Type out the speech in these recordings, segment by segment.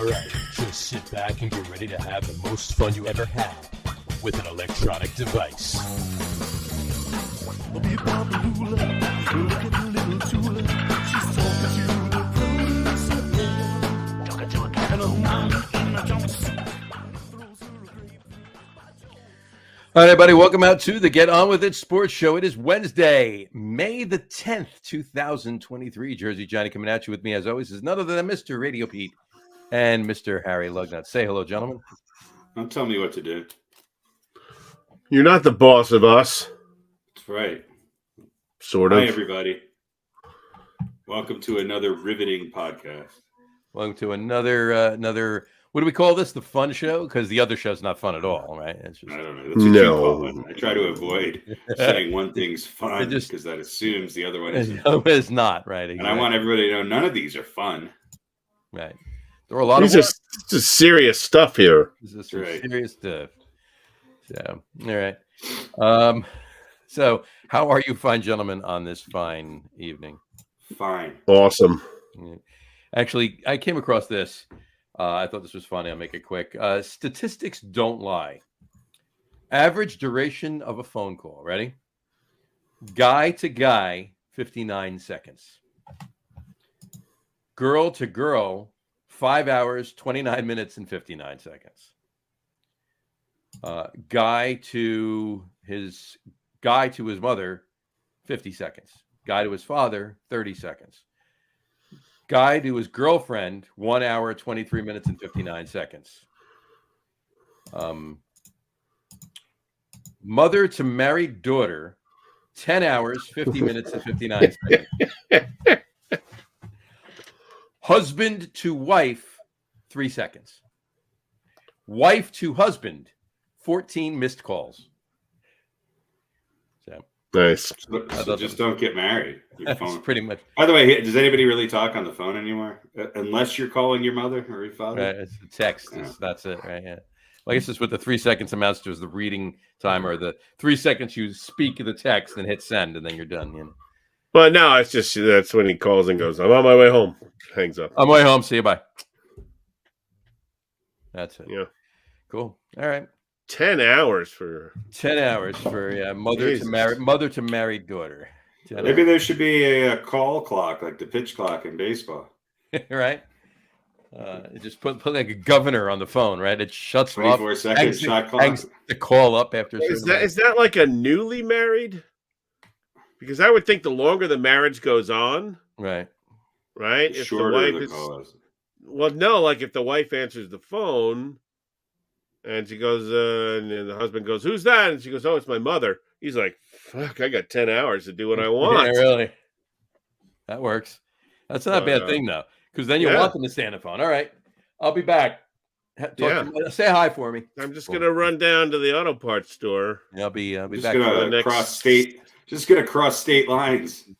Alright, just sit back and get ready to have the most fun you ever had with an electronic device. All right, everybody, welcome out to the Get On With It Sports Show. It is Wednesday, May the 10th, 2023. Jersey Johnny coming at you with me, as always, is none other than Mr. RadioPete and Mr. Harry Lug Nutz. Say hello, gentlemen. Don't tell me what to do. You're not the boss of us. That's right. Sort of. Hi, everybody. Welcome to another riveting podcast. Welcome to another. What do we call this? The fun show? Because the other show's not fun at all, right? It's just... I don't know. That's what you call it. I try to avoid saying one thing's fun because that assumes the other one isn't. It's not, right? Exactly. And I want everybody to know none of these are fun. Right. There are a lot of just serious stuff here. This is serious stuff. So, all right. So how are you fine gentlemen on this fine evening? Fine. Awesome. Actually, I came across this. I thought this was funny. I'll make it quick. Statistics don't lie. Average duration of a phone call. Ready? Guy to guy, 59 seconds. Girl to girl, 5 hours, 29 minutes, and 59 seconds. Guy to his mother, 50 seconds. Guy to his father, 30 seconds. Guy to his girlfriend, 1 hour, 23 minutes, and 59 seconds. Mother to married daughter, 10 hours, 50 minutes, and 59 seconds. Husband to wife, 3 seconds. Wife to husband, 14 missed calls. So nice. So just don't get married. Your phone. Pretty much. By the way, does anybody really talk on the phone anymore? Unless you're calling your mother or your father? Right, it's the text. That's it, right? Yeah. Well, I guess it's what the 3 seconds amounts to is the reading time, or the 3 seconds you speak the text and hit send, and then you're done. You know. But no, it's just that's when he calls and goes, "I'm on my way home." Hangs up. I'm on my way home. See you. Bye. That's it. Yeah. Cool. All right. 10 hours for mother to married daughter. Maybe there should be a call clock, like the pitch clock in baseball. Right. Just put like a governor on the phone, right? It shuts 24 off. seconds shot clock. Hangs the call up after. Is that like a newly married? Because I would think the longer the marriage goes on, right? If the wife is, well, no, like if the wife answers the phone. And she goes, and the husband goes, "Who's that?" And she goes, "Oh, it's my mother." He's like, "Fuck, I got 10 hours to do what I want." Yeah, really. That works. That's not a bad thing, though, because then you want them to stay on the phone. All right, I'll be back. Say hi for me. I'm just gonna run down to the auto parts store. I'll be just back. Gonna cross state. Just gonna cross state lines. See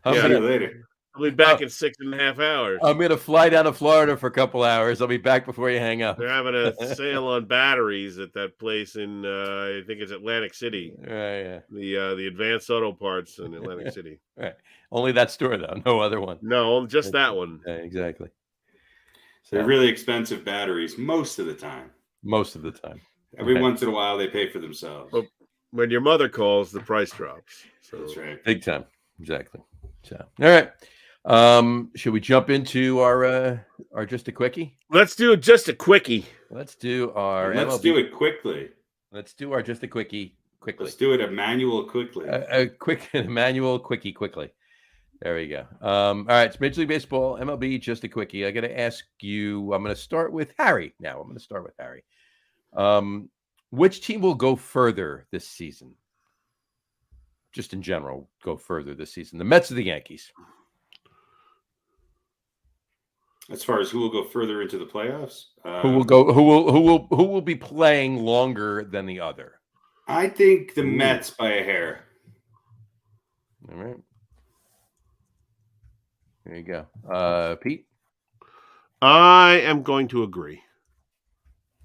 you later. I'll be back in 6.5 hours. I'm going to fly down to Florida for a couple hours. I'll be back before you hang up. They're having a sale on batteries at that place in, I think it's Atlantic City. Right, yeah. The Advanced Auto Parts in Atlantic City. Right. Only that store, though. No other one. No, just that one. Yeah, exactly. So they're really expensive batteries most of the time. Most of the time. Every once in a while, they pay for themselves. But when your mother calls, the price drops. So. That's right. Big time. Exactly. So, all right. Should we jump into our just a quickie? Let's do just a quickie. Let's do our. Let's do it quickly. Let's do our just a quickie quickly. Let's do it a manual quickly. A quick manual quickie quickly. There we go. All right, it's Major League Baseball, MLB, just a quickie. I got to ask you. I'm going to start with Harry. Which team will go further this season? Just in general, go further this season. The Mets or the Yankees? As far as who will go further into the playoffs, who will be playing longer than the other? I think the Mets by a hair. All right, there you go, Pete. I am going to agree,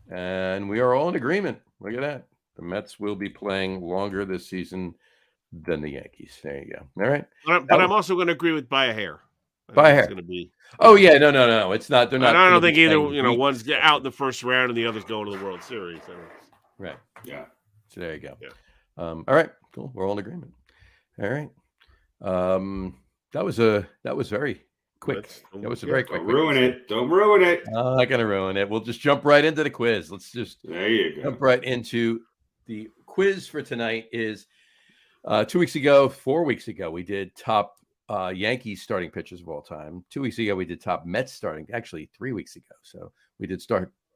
and we are all in agreement. Look at that. The Mets will be playing longer this season than the Yankees. There you go. All right, but I'm also going to agree with by a hair. By hair. Going to be. Oh yeah, no. It's not. They're not. I don't think either. One's out in the first round and the other's going to the World Series. Right. Yeah. So there you go. Yeah. All right. Cool. We're all in agreement. All right. That was very quick. That was a very quick. Don't ruin it. Don't ruin it. I'm not gonna ruin it. We'll just jump right into the quiz. Let's just there you go. Jump right into the quiz for tonight. Is 4 weeks ago, we did top Yankees starting pitchers of all time. 2 weeks ago, we did top Mets starting. Actually, 3 weeks ago, so we did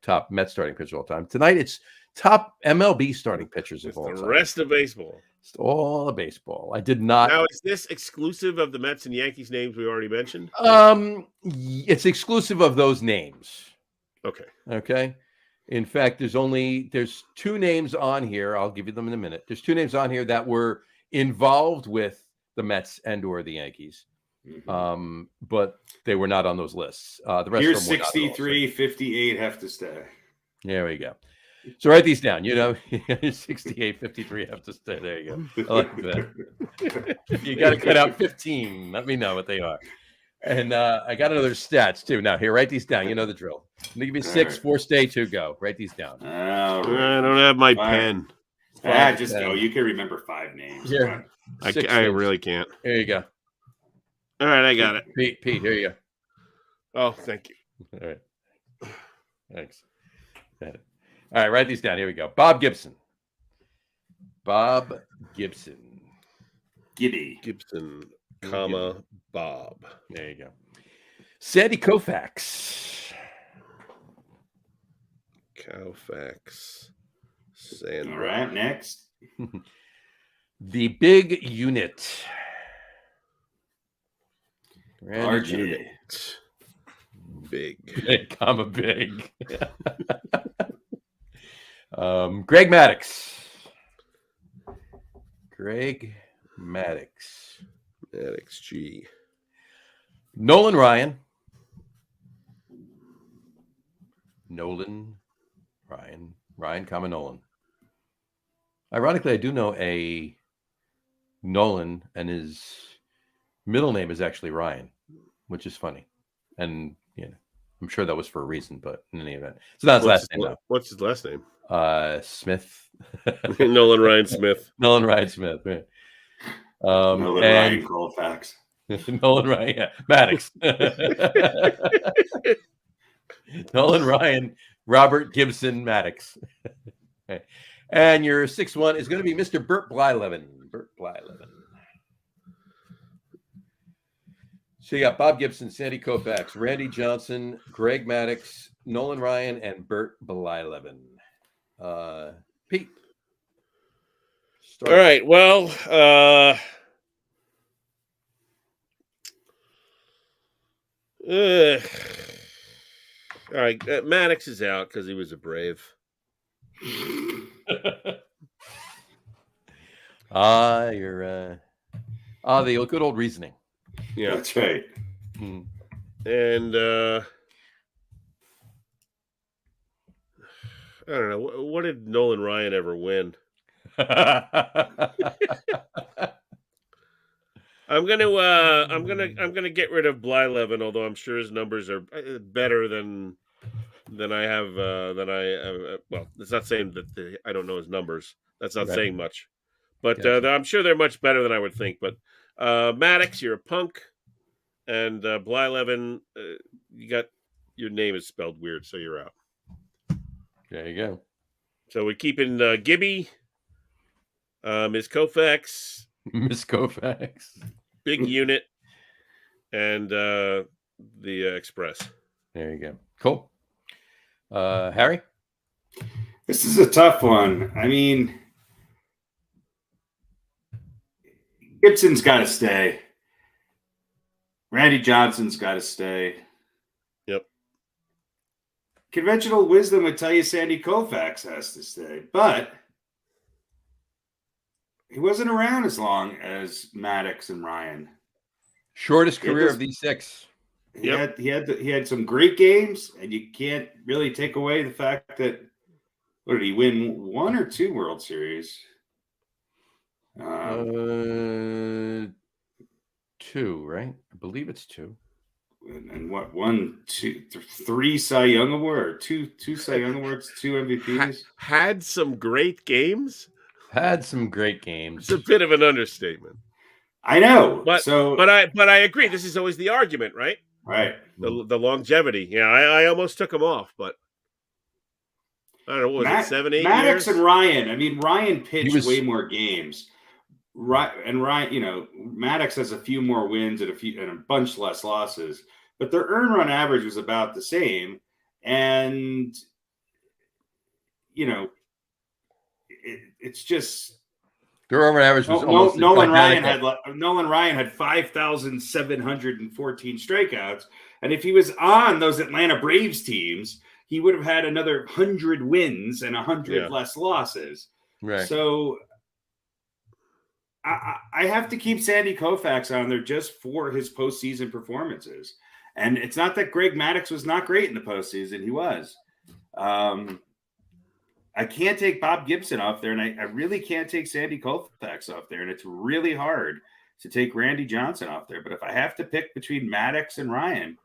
top Mets starting pitchers of all time. Tonight, it's top MLB starting pitchers of all time. The rest of baseball. It's all of baseball. I did not. Now, is this exclusive of the Mets and Yankees names we already mentioned? It's exclusive of those names. Okay. In fact, there's 2 names on here. I'll give you them in a minute. There's 2 names on here that were involved with the Mets and or the Yankees. But they were not on those lists. The rest Here's of them were 63, 58 have to stay. There we go. So write these down. 68, 53 have to stay. There you go. I like that. You got to cut out 15. Let me know what they are. And I got another stats too. Now here, write these down. You know the drill. I'm gonna give you 6, 4 stay, 2 go. Write these down. I don't have my pen. Just go. You can remember 5 names. Yeah. I really can't. Here you go. All right, I got it. Pete, here you go. Oh, thank you. All right. Thanks. Got it. All right, write these down. Here we go. Bob Gibson. Gibby. Gibson, comma, Bob. There you go. Sandy Koufax. Sandra. All right, next. The Big Unit. RJ. Big. Comma big. Greg Maddux. Maddux G. Nolan Ryan, comma Nolan. Ironically, I do know a Nolan, and his middle name is actually Ryan, which is funny. And I'm sure that was for a reason, but in any event, it's not his last name though. What's his last name? Smith. Nolan Ryan Smith. Nolan Ryan Smith. Right. Ryan Colfax. Nolan Ryan, yeah. Maddux. Nolan Ryan, Robert Gibson Maddux. Okay. And your 6th one is going to be Mr. Burt Blyleven. So you got Bob Gibson, Sandy Koufax, Randy Johnson, Greg Maddux, Nolan Ryan, and Burt Blyleven. Pete. All right. Well, all right. Maddux is out because he was a Brave. The good old reasoning. Yeah, that's right. And I don't know. What did Nolan Ryan ever win? I'm gonna get rid of Blyleven, although I'm sure his numbers are better than I have. Well, it's not saying that I don't know his numbers. That's not saying much, but I'm sure they're much better than I would think. But Maddux, you're a punk, and Blyleven, you got your name is spelled weird, so you're out. There you go. So we're keeping Gibby, Ms. Koufax, Big Unit, and the Express. There you go. Cool. Harry? This is a tough one. I mean, Gibson's got to stay. Randy Johnson's got to stay. Yep. Conventional wisdom would tell you Sandy Koufax has to stay, but he wasn't around as long as Maddux and Ryan. Shortest career of these 6. He had some great games, and you can't really take away the fact that what did he win 1 or 2 World Series? 2, right? I believe it's 2. and what, one, two, three Cy Young Award, two Cy Young Awards, 2 MVPs. Had some great games. Had some great games. It's a bit of an understatement. I know, but I agree. This is always the argument, right? Right. The longevity. Yeah, I almost took him off, but I don't know. What was it, 7, 8 Maddox years? and Ryan. I mean, Ryan pitched way more games. Right, and Ryan, Maddox has a few more wins and a bunch less losses, but their earn run average was about the same. And it's just their earn run average was almost Nolan Ryan had 5,714 strikeouts, and if he was on those Atlanta Braves teams, he would have had another 100 wins and 100 less losses. Right. So I have to keep Sandy Koufax on there just for his postseason performances. And it's not that Greg Maddux was not great in the postseason. He was. I can't take Bob Gibson off there, and I really can't take Sandy Koufax off there. And it's really hard to take Randy Johnson off there. But if I have to pick between Maddux and Ryan,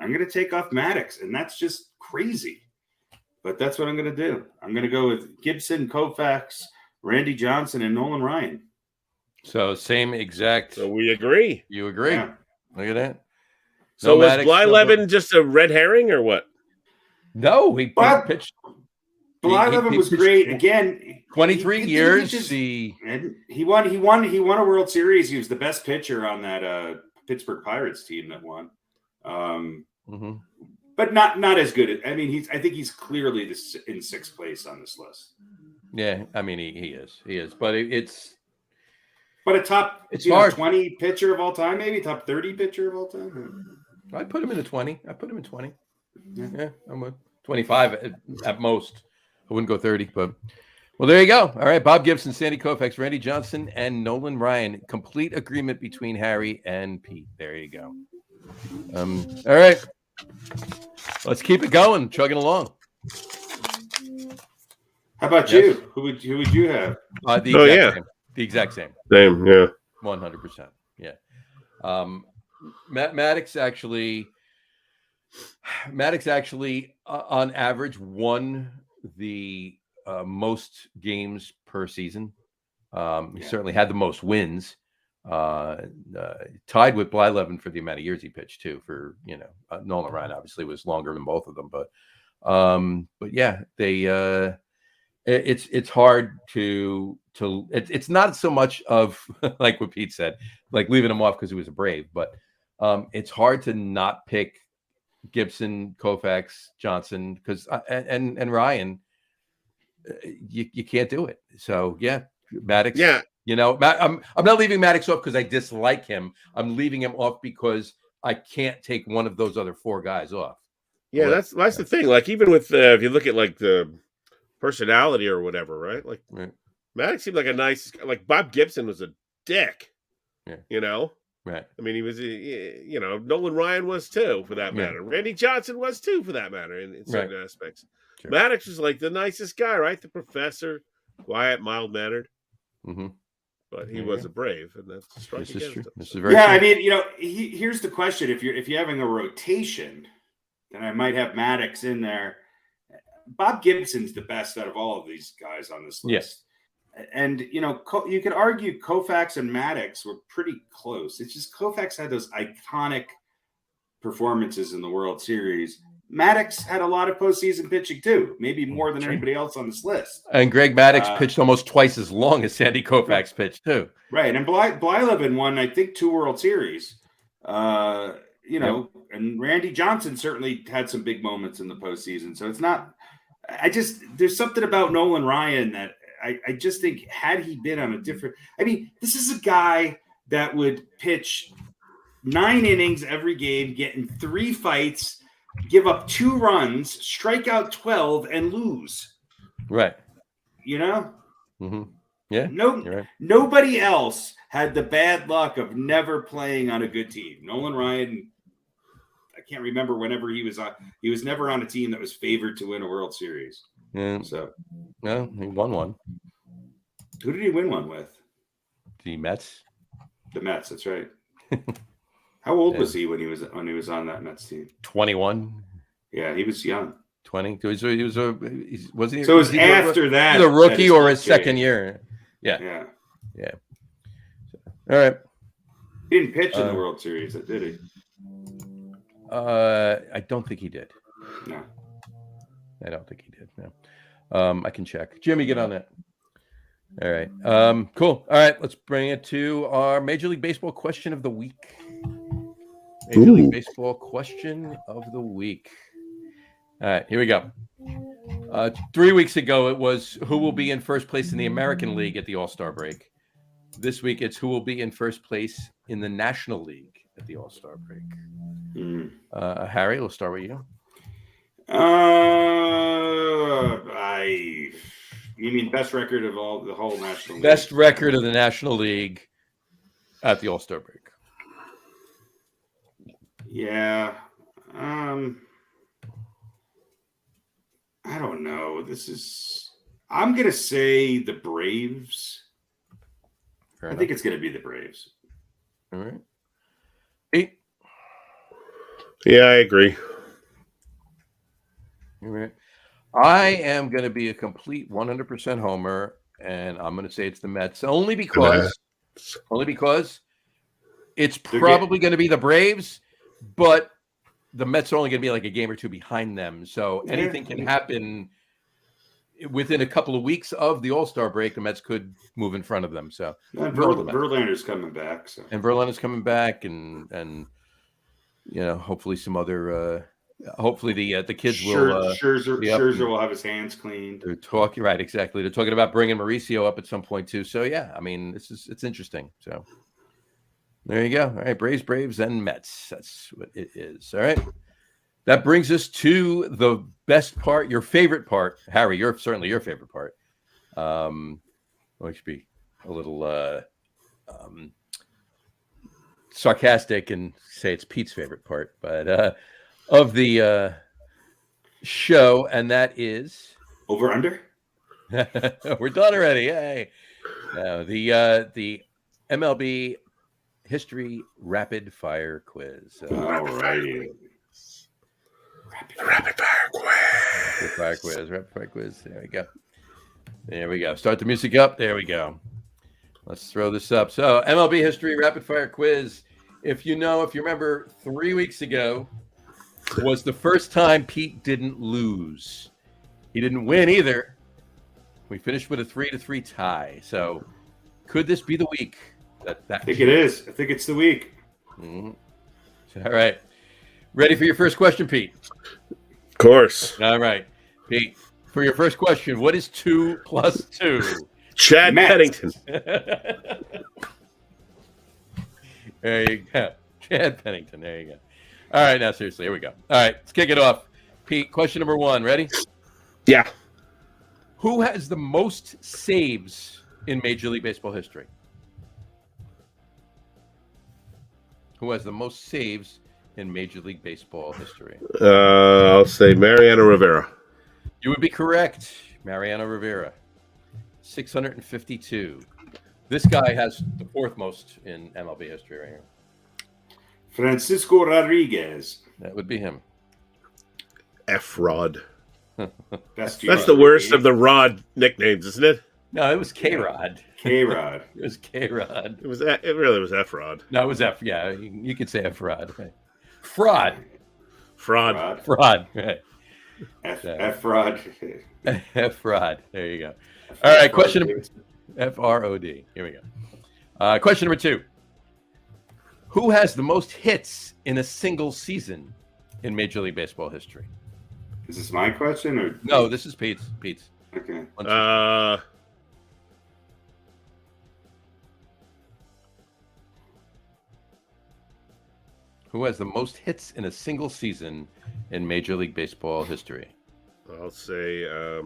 I'm going to take off Maddux. And that's just crazy. But that's what I'm going to do. I'm going to go with Gibson, Koufax, Randy Johnson, and Nolan Ryan. So same exact. So we agree. You agree? Yeah. Look at that. So was Blyleven just a red herring or what? No, he pitched. Blyleven was great. Again, 23 years. He won a World Series. He was the best pitcher on that Pittsburgh Pirates team that won. But not as good. I mean, I think he's clearly in 6th place on this list. Yeah, I mean he is, but it's. But a top 20 pitcher of all time, maybe top 30 pitcher of all time. I'd put him in the 20. I put him in 20. Yeah, I'm with 25 at most. I wouldn't go 30, but well, there you go. All right, Bob Gibson, Sandy Koufax, Randy Johnson, and Nolan Ryan. Complete agreement between Harry and Pete. There you go. All right, let's keep it going, chugging along. How about you? Who would you have? Same. The exact same. Same, yeah. 100%. Yeah. Maddox actually, on average, won the most games per season. He certainly had the most wins. Tied with Blyleven for the amount of years he pitched too. For Nolan Ryan obviously was longer than both of them, but yeah, they. It's hard to it's not so much of like what Pete said, like leaving him off because he was a Brave, but it's hard to not pick Gibson, Koufax, Johnson because and Ryan, you can't do it. So yeah, Maddox. Yeah, I'm not leaving Maddox off because I dislike him. I'm leaving him off because I can't take one of those other 4 guys off. Yeah, that's the thing. Like even with if you look at like the personality or whatever, right? Like Maddox seemed like a nice, like Bob Gibson was a dick, Right. I mean, he was, Nolan Ryan was too, for that matter. Randy Johnson was too, for that matter, in certain aspects. Sure. Maddox was like the nicest guy, right? The professor, quiet, mild-mannered. But he was a Brave, and that's a strike against him. This is very true. I mean, here's the question: if you're having a rotation, then I might have Maddox in there. Bob Gibson's the best out of all of these guys on this list. Yes. And, you could argue Koufax and Maddox were pretty close. It's just Koufax had those iconic performances in the World Series. Maddox had a lot of postseason pitching too, maybe more than anybody else on this list. And Greg Maddux pitched almost twice as long as Sandy Koufax pitched too. Right. And Blyleven won, I think, 2 World Series. And Randy Johnson certainly had some big moments in the postseason. So it's not – there's something about Nolan Ryan that I just think had he been on a different – I mean, this is a guy that would pitch 9 innings every game, get in 3 fights, give up 2 runs, strike out 12, and lose. Right. Mm-hmm. Yeah. Right. Nobody else had the bad luck of never playing on a good team. Nolan Ryan, I can't remember whenever he was on. He was never on a team that was favored to win a World Series. Yeah. So, no, he won one. Who did he win one with? The Mets. The Mets. That's right. How old was he when he was on that Mets team? 21. Yeah, he was young. 20. Was he? So it was after that. Either rookie or his second year. Yeah. All right. He didn't pitch in the World Series, did he? I don't think he did. No. I don't think he did. No. I can check. Jimmy, get on that. All right. Cool. All right. Let's bring it to our Major League Baseball question of the week. Major League Baseball question of the week. All right. Here we go. 3 weeks ago, it was who will be in first place in the American League at the All-Star break. This week, it's who will be in first place in the National League at the All-Star break. Harry, we'll start with you. You mean best record of the whole National League? Best record of the National League at the All-Star break. Yeah. I don't know. I'm going to say the Braves. I think it's going to be the Braves. All right. Pete? Yeah, I agree. All right. I am going to be a complete 100% homer, and I'm going to say it's the Mets only because it's probably going to be the Braves, but the Mets are only going to be like a game or two behind them. So anything can happen within a couple of weeks of the All-Star break. The Mets could move in front of them. So Verlander's coming back. So. And Verlander's coming back, and hopefully some other. Hopefully the kids will. Scherzer will have his hands cleaned. They're talking right, exactly. They're talking about bringing Mauricio up at some point too. So yeah, I mean it's interesting. So there you go. All right, Braves, and Mets. That's what it is. All right. That brings us to the best part, your favorite part, Harry. Certainly your favorite part. Which be a little sarcastic and say it's Pete's favorite part, but of the show, and that is over under. We're done already. Yay! The MLB history rapid fire quiz. All righty. Rapid fire quiz. There we go. Start the music up. There we go. Let's throw this up. So MLB history rapid fire quiz. If you remember, 3 weeks ago was the first time Pete didn't lose. He didn't win either. We finished with a 3-3 tie. So could this be the week? I think it is. I think it's the week. Mm-hmm. All right. Ready for your first question, Pete? Of course. All right. Pete, for your first question, what is 2 plus 2? Chad Pennington. There you go. Chad Pennington. There you go. All right. Now, seriously, here we go. All right. Let's kick it off. Pete, question number 1. Ready? Yeah. Who has the most saves in Major League Baseball history? Who has the most saves in Major League Baseball history? I'll say Mariano Rivera. You would be correct. Mariano Rivera. 652. This guy has the 4th most in MLB history right here. Francisco Rodriguez. That would be him. F-Rod. That's the worst of the Rod nicknames, isn't it? No, it was K-Rod. K-Rod. It was K-Rod. It really was F-Rod. No, it was F. Yeah, you could say F-Rod. Right. Fraud. Right. F-Rod. F-Rod. There you go. All right, question number F-R-O-D. Here we go. Question number 2. Who has the most hits in a single season in Major League Baseball history? Is this my question or no? This is Pete's. Okay. Who has the most hits in a single season in Major League Baseball history? I'll say I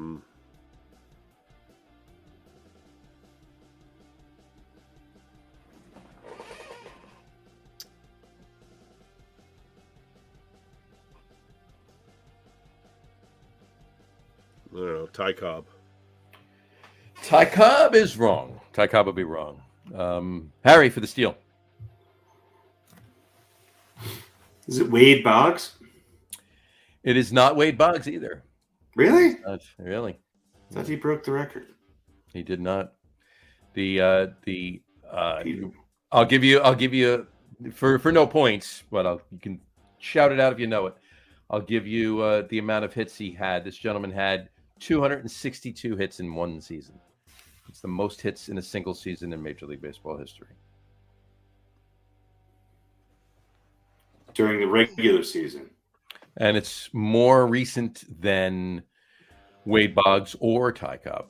don't know, Ty Cobb. Ty Cobb is wrong. Ty Cobb would be wrong. Harry for the steal. Is it Wade Boggs? It is not Wade Boggs either. Really? Not really. I thought he broke the record. He did not. I'll give you for no points, but you can shout it out if you know it. I'll give you the amount of hits he had. This gentleman had 262 hits in one season. It's the most hits in a single season in Major League Baseball history. During the regular season. And it's more recent than Wade Boggs or Ty Cobb.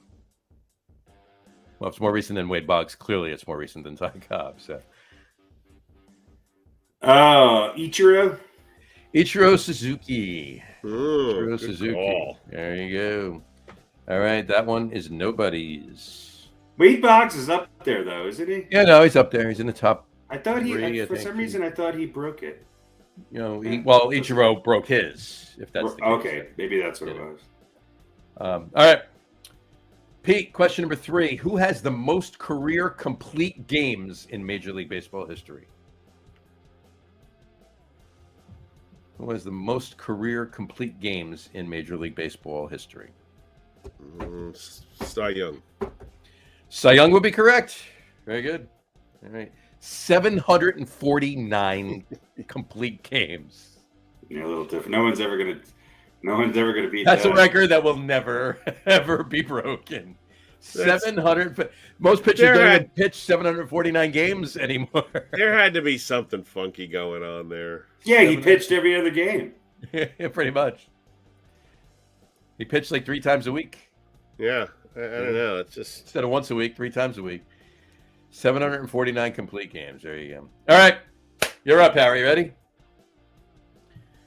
Well, if it's more recent than Wade Boggs, clearly it's more recent than Ty Cobb. So, Ichiro Suzuki. Ooh, Ichiro Suzuki. Call. There you go. All right, that one is nobody's. Wade Boggs is up there, though, isn't he? Yeah, no, he's up there. He's in the top. I thought for some reason, I thought he broke it. You know, Ichiro broke his. If that's the case. Okay, maybe that's what it was. All right, Pete. Question number 3: Who has the most career complete games in Major League Baseball history? Who has the most career complete games in Major League Baseball history? Cy Young. Cy Young would be correct. Very good. All right. 749 complete games. Yeah, a little different. No one's ever gonna beat That's that. a record that will never ever be broken. 700. Most pitchers don't even pitch 749 games anymore. There had to be something funky going on there. Yeah, he pitched every other game. Yeah, pretty much. He pitched like 3 times a week. Yeah, I don't know. It's just instead of once a week, 3 times a week. 749 complete games. There you go. All right, you're up, Harry. Ready?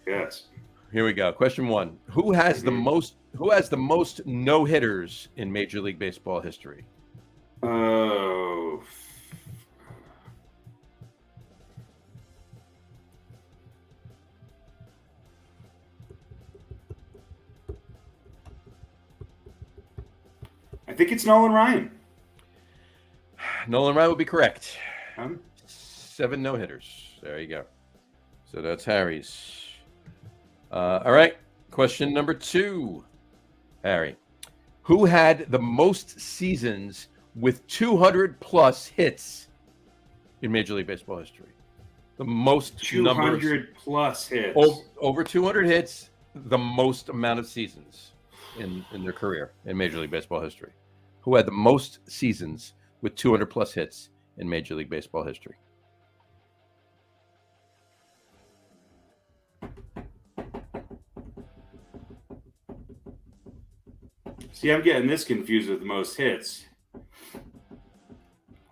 Yes. Here we go. Question 1: Who has the most no hitters in Major League Baseball history? Oh. I think it's Nolan Ryan. Nolan Ryan would be correct. 7 no hitters. There you go. So that's Harry's. All right. Question number 2, Harry. Who had the most seasons with 200 plus hits in Major League Baseball history? The most 200 plus hits. Over 200 hits, the most amount of seasons in their career in Major League Baseball history. Who had the most seasons with 200 plus hits in Major League Baseball history? See, I'm getting this confused with the most hits.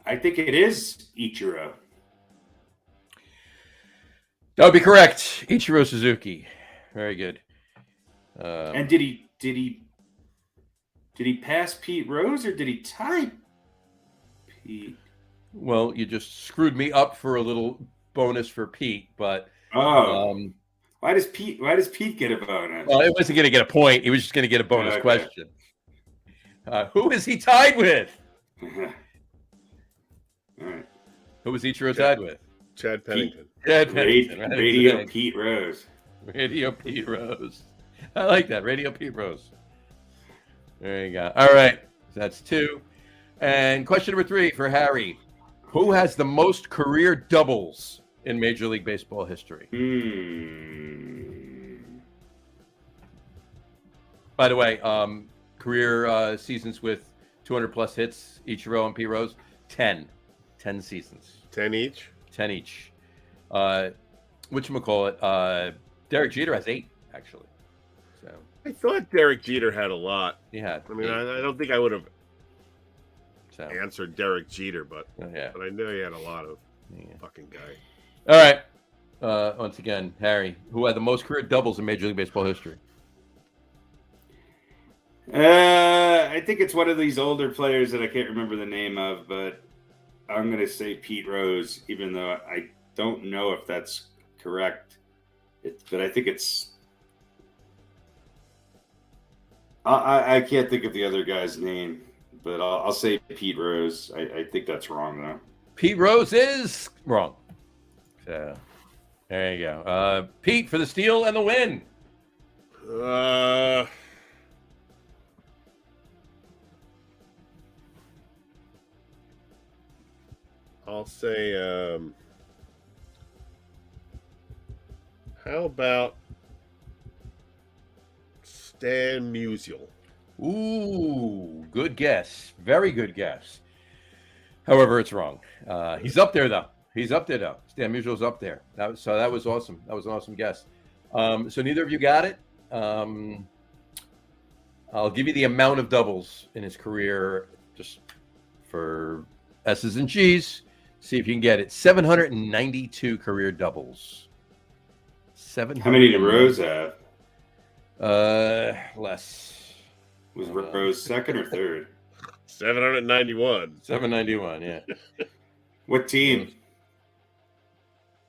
I think it is Ichiro. That would be correct. Ichiro Suzuki. Very good. And did he pass Pete Rose or did he tie Pete? Well, you just screwed me up for a little bonus for Pete, but why does Pete get a bonus? Well, he wasn't going to get a point. He was just going to get a bonus question. Who is he tied with? All right. Who was Ichiro tied with? Chad Pennington. Chad Pennington. Radio Pete Rose. Radio Pete Rose. I like that. Radio Pete Rose. There you go. All right. That's 2. And question number 3 for Harry. Who has the most career doubles in Major League Baseball history? By the way, career seasons with 200 plus hits, Ichiro and Pete Rose, 10 seasons. 10 each? 10 each. Whatchamacallit, Derek Jeter has 8, actually. So I thought Derek Jeter had a lot. He had. I mean, I don't think I would have answered Derek Jeter, but I know he had a lot of fucking guy. All right. Once again, Harry, who had the most career doubles in Major League Baseball history? I think it's one of these older players that I can't remember the name of, but I'm going to say Pete Rose, even though I don't know if that's correct. But I think it's... I can't think of the other guy's name, but I'll say Pete Rose. I think that's wrong, though. Pete Rose is wrong. So There you go. Pete for the steal and the win. I'll say, how about Stan Musial? Ooh, good guess. Very good guess. However, it's wrong. He's up there, though. Stan Musial's up there. That was awesome. That was an awesome guess. So neither of you got it. I'll give you the amount of doubles in his career just for S's and G's. See if you can get it. 792 career doubles. How many did Rose have? Less. Was Rose second or third? 791. 791, yeah. What team?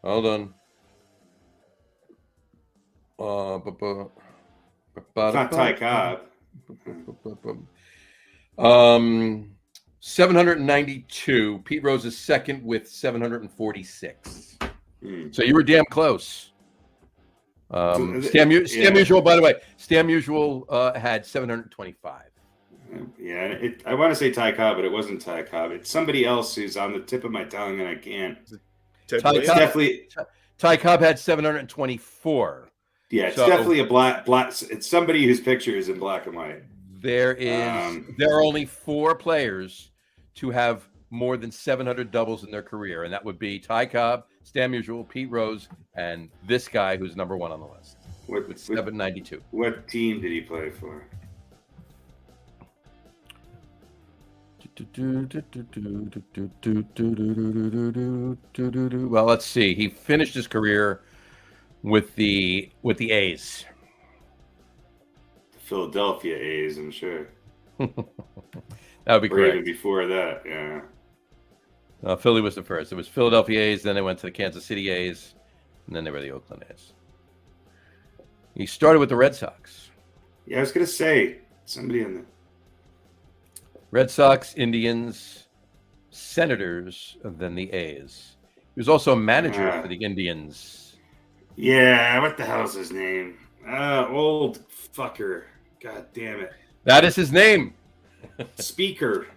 Hold on. It's not Ty Cobb. 792. Pete Rose is second with 746. So you were damn close. Stan Musial, by the way, Stan Musial had 725. Yeah, I want to say Ty Cobb, but it wasn't Ty Cobb. It's somebody else who's on the tip of my tongue, and I can't. Ty Cobb had 724. Yeah, it's definitely a black. It's somebody whose picture is in black and white. There are only 4 players to have more than 700 doubles in their career, and that would be Ty Cobb, Stan Musial, Pete Rose, and this guy who's number 1 on the list with 792. What team did he play for? Well, let's see. He finished his career with the A's. The Philadelphia A's, I'm sure. That would be correct. Even before that, yeah. Philly was the first. It was Philadelphia A's, then they went to the Kansas City A's, and then they were the Oakland A's. He started with the Red Sox. Yeah, I was going to say, somebody in the Red Sox, Indians, Senators, and then the A's. He was also a manager for the Indians. Yeah, what the hell's his name? Old fucker. God damn it. That is his name. Speaker.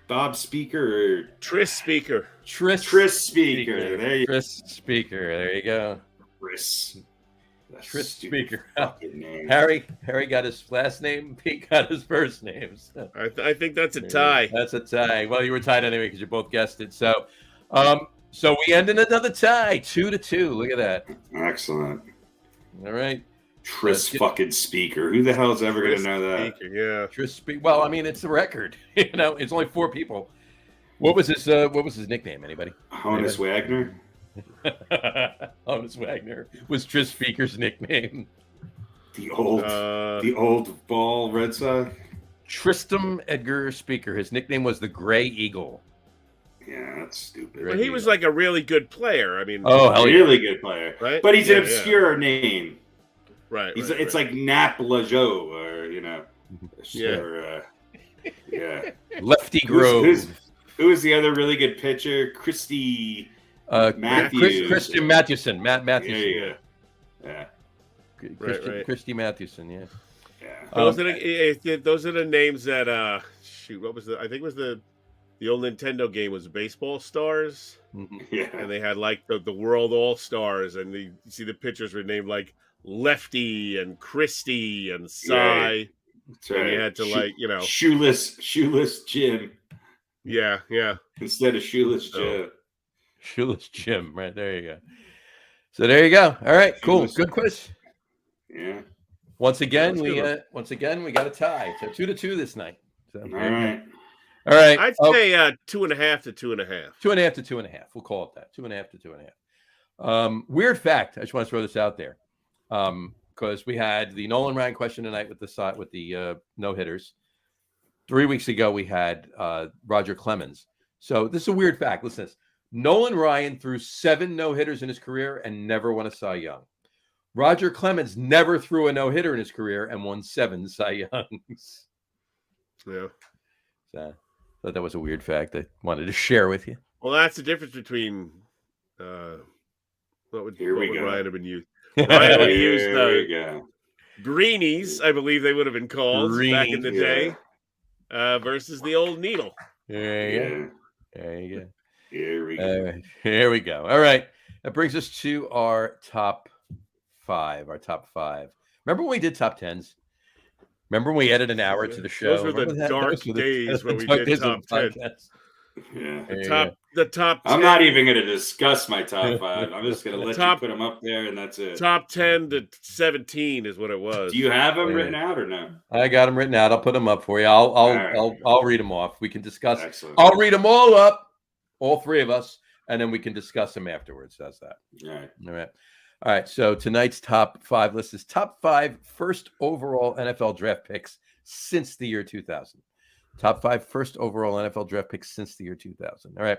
Bob Speaker or Tris Speaker. Tris Speaker. There you go. Tris Speaker. There you go. Tris Speaker. Name. Harry got his last name. Pete got his first name. So. I think that's a tie. That's a tie. Well, you were tied anyway because you both guessed it. So, so we end in another tie, 2-2. Look at that. Excellent. All right. Tris fucking Speaker. Who the hell is ever going to know that? Speaker, yeah. Tris Speaker. Well, I mean, it's the record. It's only 4 people. What was his nickname? Anybody? Honus Wagner. Honus Wagner was Tris Speaker's nickname. The old ball Red Sox. Tristram Edgar Speaker. His nickname was the Gray Eagle. Yeah, that's stupid. Well, he was like a really good player. I mean, really good player, right? But he's an obscure name. Right. It's like Nap Lajo, or Lefty Grove. Who is the other really good pitcher? Christy Matthews. Christian Mathewson. Matt Mathewson. There you go. Yeah. Christy Mathewson. Yeah. Those are the names that. What was I think it was the old Nintendo game was Baseball Stars. Mm-hmm. Yeah. And they had like the World All Stars, and you see the pitchers were named like Lefty and Christy and Cy. Yeah. That's right. And you had to shoeless Jim. Yeah. Instead of shoeless Joe. Shoeless Jim, right there you go. So there you go. All right, cool. Good quiz. Yeah. Once again, we got a tie. So 2-2 this night. So, all right. I'd say 2.5 to 2.5. 2.5 to 2.5. We'll call it that. 2.5 to 2.5. Weird fact. I just want to throw this out there, because we had the Nolan Ryan question tonight with the no hitters. 3 weeks ago we had Roger Clemens. So this is a weird fact. Listen to this. Nolan Ryan threw 7 no hitters in his career and never won a Cy Young. Roger Clemens never threw a no hitter in his career and won 7 Cy Youngs. Yeah. So I thought that was a weird fact I wanted to share with you. Well, that's the difference between What would Here we go. Ryan have been used? Ryan would use we go. greenies, I believe they would have been called back in the day, versus the old needle. There you go. There you go. Here we go. Here we go. All right. That brings us to our top five. Remember when we did top 10s? Remember when we added an hour to the show? Those were the dark days when we did top 10. Yeah. The top 10. I'm not even going to discuss my top 5. I'm just going to let you put them up there, and that's it. Top 10 to 17 is what it was. Do you have them written out or no? I got them written out. I'll put them up for you. I'll read them off. We can discuss. Excellent. I'll read them all up, all three of us, and then we can discuss them afterwards. How's that? All right. So tonight's top 5 list is top 5 first overall NFL draft picks since the year 2000. Top 5 first overall NFL draft picks since the year 2000. All right.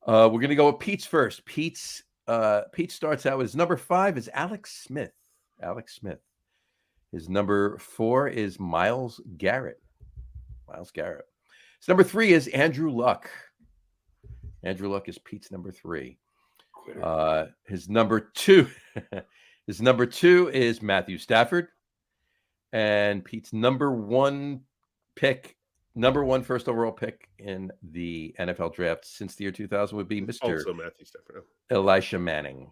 We're going to go with Pete's first. Pete starts out with his number 5 is Alex Smith. His number 4 is Myles Garrett. His number 3 is Andrew Luck. Andrew Luck is Pete's number 3. His number 2 is Matthew Stafford. And Pete's number 1 first overall pick in the NFL draft since the year 2000 would be Mr. Also Matthew Stafford. Elisha Manning.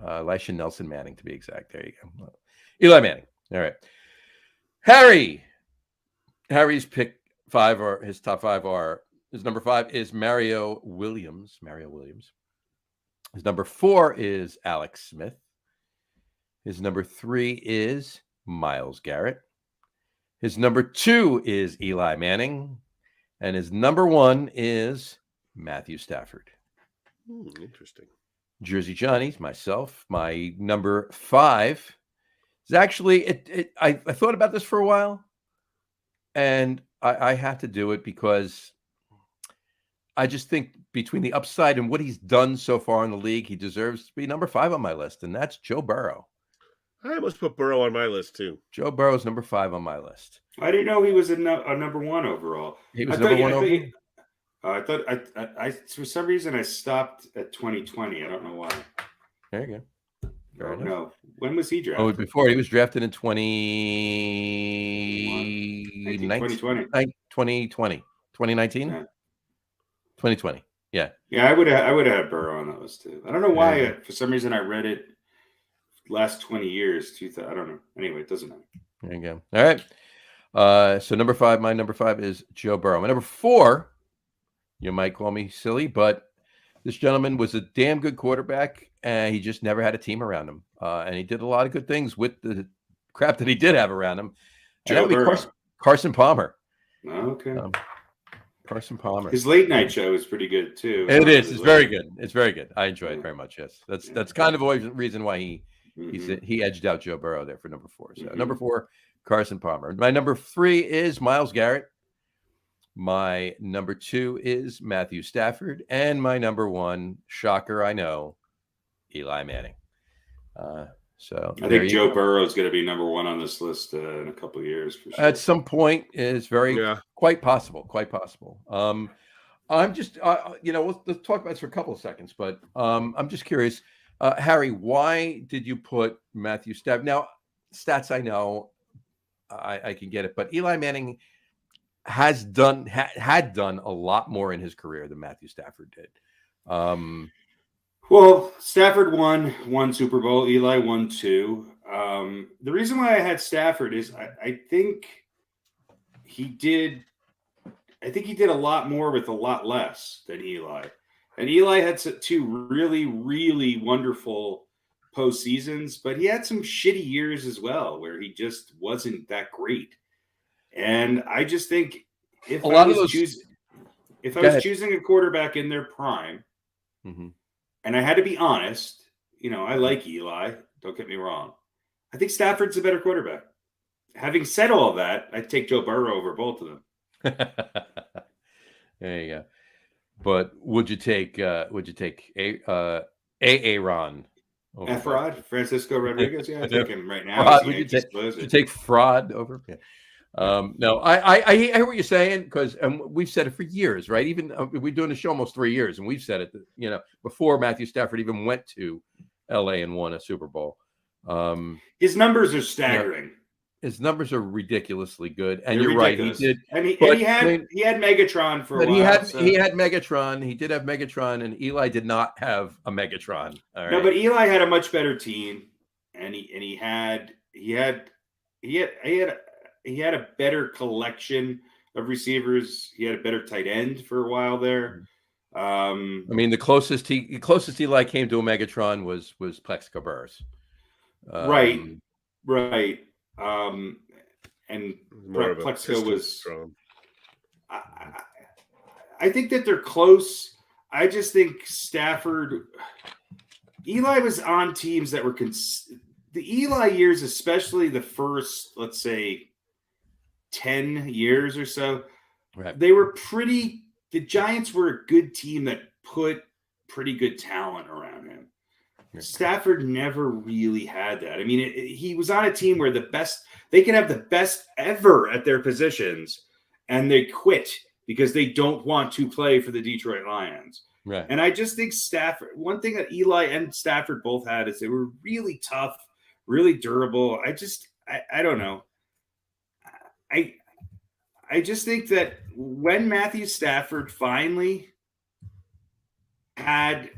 Elisha Nelson Manning, to be exact. There you go. Eli Manning. All right. Harry's pick 5, or his top 5 are, his number 5 is Mario Williams. His number 4 is Alex Smith. His number 3 is Myles Garrett. His number 2 is Eli Manning. And his number 1 is Matthew Stafford. Interesting. Jersey Johnny's myself. My number 5 is actually, I thought about this for a while. And I had to do it because I just think between the upside and what he's done so far in the league, he deserves to be number 5 on my list. And that's Joe Burrow. I almost put Burrow on my list too. Joe Burrow's number 5 on my list. I didn't know he was a number 1 overall. He was number 1 overall. I thought I for some reason I stopped at 2020. I don't know why. There you go. Fair enough. No. When was he drafted? Oh, before he was drafted in 2019. 2019? Yeah. 2020. Yeah. Yeah, I would have had Burrow on that list too. I don't know why. For some reason, I read it last 20 years. I don't know. Anyway, it doesn't matter. There you go. All right. So number 5, my number 5 is Joe Burrow. My number 4, you might call me silly, but this gentleman was a damn good quarterback, and he just never had a team around him. And he did a lot of good things with the crap that he did have around him. And that would be Carson Palmer. Okay. Carson Palmer. His late night show is pretty good too. It is. It's very good. It's very good. I enjoy it very much. Yes, that's kind of always the reason why he edged out Joe Burrow there for number 4. So number 4, Carson Palmer. My number 3 is Myles Garrett. My number 2 is Matthew Stafford, and my number 1, shocker, I know, Eli Manning. So I think Joe Burrow is going to be number 1 on this list in a couple of years. For sure. At some point, is quite possible. I'm just, let's talk about this for a couple of seconds, but I'm just curious, Harry, why did you put Matthew Stafford? Now, stats I know, I can get it, but Eli Manning had done a lot more in his career than Matthew Stafford did. Well, Stafford won 1 Super Bowl. Eli won 2. The reason why I had Stafford is I think he did a lot more with a lot less than Eli. And Eli had 2 really, really wonderful postseasons, but he had some shitty years as well where he just wasn't that great. And I just think if I was choosing a quarterback in their prime, and I had to be honest, I like Eli. Don't get me wrong. I think Stafford's a better quarterback. Having said all that, I'd take Joe Burrow over both of them. There you go. But would you take Aaron? Efrod, Francisco Rodriguez? Yeah, I take him right now. Would you take Fraud over? Yeah. No, I hear what you're saying because we've said it for years, right? Even we're doing the show almost 3 years, and we've said it, before Matthew Stafford even went to L.A. and won a Super Bowl. His numbers are staggering. His numbers are ridiculously good, and They're you're ridiculous. right. He did, and he had Megatron for a while. He had Megatron. He did have Megatron, and Eli did not have a Megatron. All right. No, but Eli had a much better team, and he had a better collection of receivers. He had a better tight end for a while there. I mean, the closest Eli came to a Megatron was Plexico Burress. Right. And Plexico was. I think that they're close. I just think Eli was on teams that were the Eli years, especially the first, let's say, 10 years or so. Right. The Giants were a good team that put pretty good talent around him. Stafford never really had that. I mean, he was on a team where they could have the best ever at their positions, and they quit because they don't want to play for the Detroit Lions. Right. And I just think one thing that Eli and Stafford both had is they were really tough, really durable. I don't know. I just think that when Matthew Stafford finally had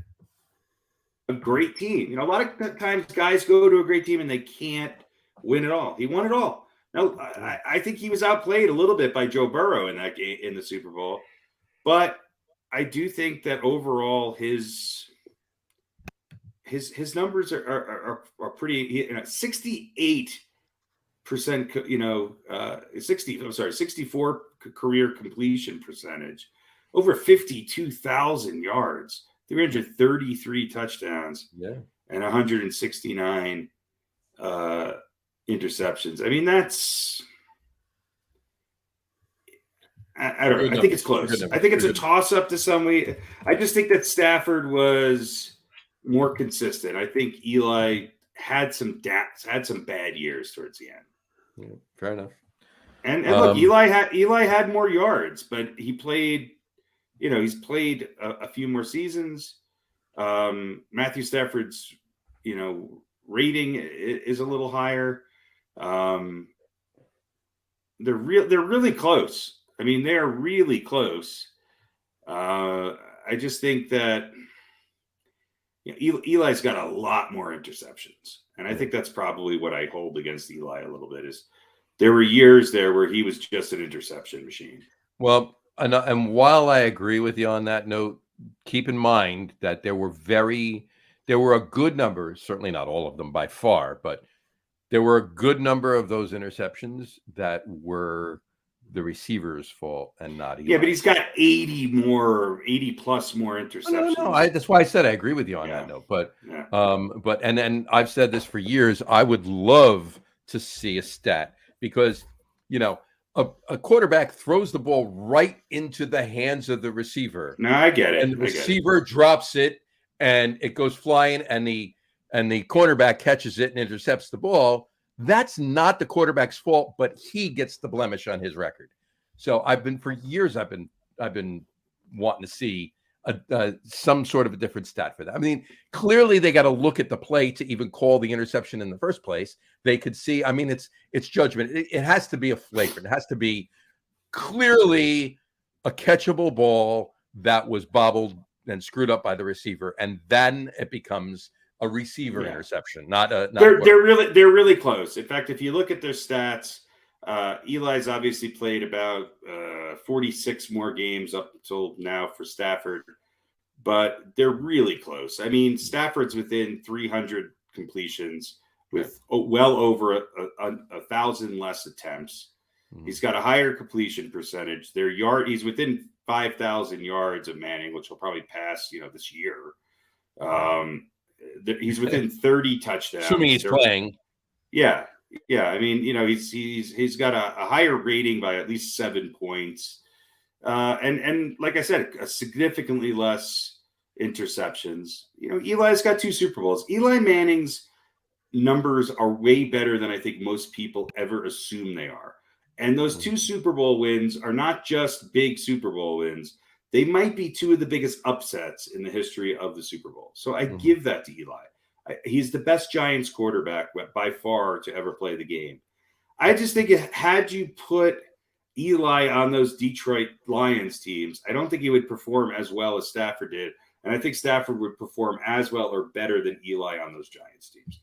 a great team, a lot of times guys go to a great team and they can't win it all. He won it all. Now, I think he was outplayed a little bit by Joe Burrow in that game, in the Super Bowl, but I do think that overall his numbers are pretty. 64 career completion percentage, over 52,000 yards, 333 touchdowns, and 169 interceptions. I mean, that's. I don't know. I think it's close. I think it's a toss-up to some way. I just think that Stafford was more consistent. I think Eli had some bad years towards the end. Yeah, fair enough. And look, Eli had more yards, but he played. He's played a few more seasons. Matthew Stafford's, rating is a little higher. They're really close. I mean, they're really close. I just think that Eli's got a lot more interceptions. And I think that's probably what I hold against Eli a little bit is there were years there where he was just an interception machine. Well, and while I agree with you on that note, keep in mind that there were a good number, certainly not all of them by far, but there were a good number of those interceptions that were the receiver's fault and not Eli. Yeah, but he's got 80 plus more interceptions. No, that's why I said I agree with you on that note. But and I've said this for years. I would love to see a stat because a quarterback throws the ball right into the hands of the receiver. No, I get it. And the receiver drops it and it goes flying and the cornerback catches it and intercepts the ball. That's not the quarterback's fault, but he gets the blemish on his record. So for years I've been wanting to see some sort of a different stat for that. I mean, clearly they got to look at the play to even call the interception in the first place. They could see. I mean, it's judgment. It has to be a flagrant. It has to be clearly a catchable ball that was bobbled and screwed up by the receiver, and then it becomes a receiver interception, not they're really close. In fact, if you look at their stats, Eli's obviously played about 46 more games up until now for Stafford, but they're really close. I mean, Stafford's within 300 completions with well over 1,000 less attempts. Mm-hmm. He's got a higher completion percentage. He's within 5,000 yards of Manning, which he'll probably pass, this year. He's within 30 touchdowns. Assuming he's playing. Yeah. I mean, he's got a higher rating by at least 7 points. And like I said, a significantly less interceptions. Eli's got 2 Super Bowls. Eli Manning's numbers are way better than I think most people ever assume they are. And those 2 Super Bowl wins are not just big Super Bowl wins. They might be 2 of the biggest upsets in the history of the Super Bowl. So I give that to Eli. He's the best Giants quarterback by far to ever play the game. I just think had you put Eli on those Detroit Lions teams, I don't think he would perform as well as Stafford did. And I think Stafford would perform as well or better than Eli on those Giants teams.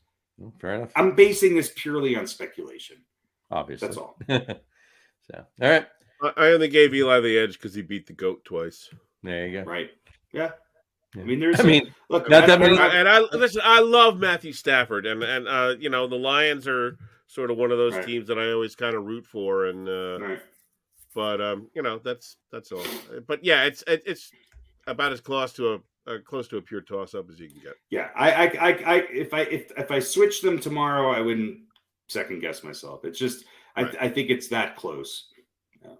Fair enough. I'm basing this purely on speculation. Obviously. That's all. So, all right. I only gave Eli the edge because he beat the GOAT twice. There you go. Right. Yeah. Yeah. I mean, look. Not that many. And I love Matthew Stafford, and the Lions are sort of one of those teams that I always kind of root for, and but that's all. But yeah, it's about as close to a pure toss up as you can get. Yeah, if I switch them tomorrow, I wouldn't second guess myself. It's just I think it's that close. Yeah.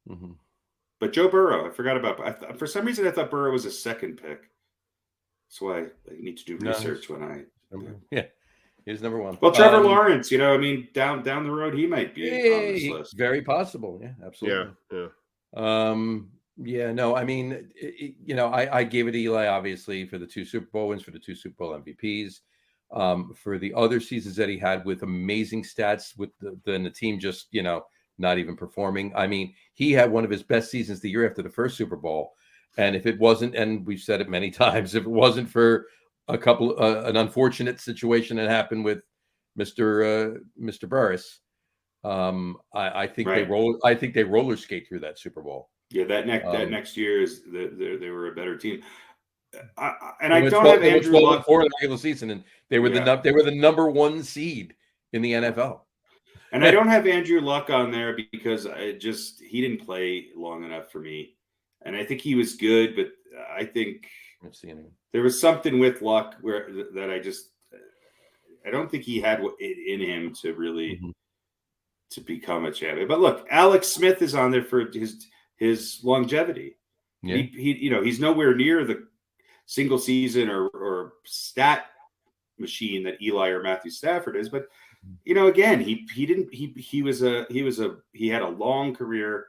Mm-hmm. But Joe Burrow, I forgot about. For some reason, I thought Burrow was a second pick. That's why I need to do research he's number 1. Well, Trevor Lawrence, down the road, he might be on this list. Very possible. Yeah, absolutely. Yeah. No, I mean, I gave it to Eli, obviously, for the 2 Super Bowl wins, for the 2 Super Bowl MVPs, for the other seasons that he had with amazing stats with the team just, not even performing. I mean, he had one of his best seasons the year after the first Super Bowl. And if it wasn't, and we've said it many times, if it wasn't for an unfortunate situation that happened with Mr. Burris, I think they roller skate through that Super Bowl. Yeah, that next year they were a better team. I don't have Andrew Luck for the regular season, and they were the number 1 seed in the NFL. And I don't have Andrew Luck on there because he didn't play long enough for me. And I think he was good, but I think there was something with Luck that I don't think he had it in him to really to become a champion. But look, Alex Smith is on there for his longevity. Yeah. He's nowhere near the single season or stat machine that Eli or Matthew Stafford is, but again, he had a long career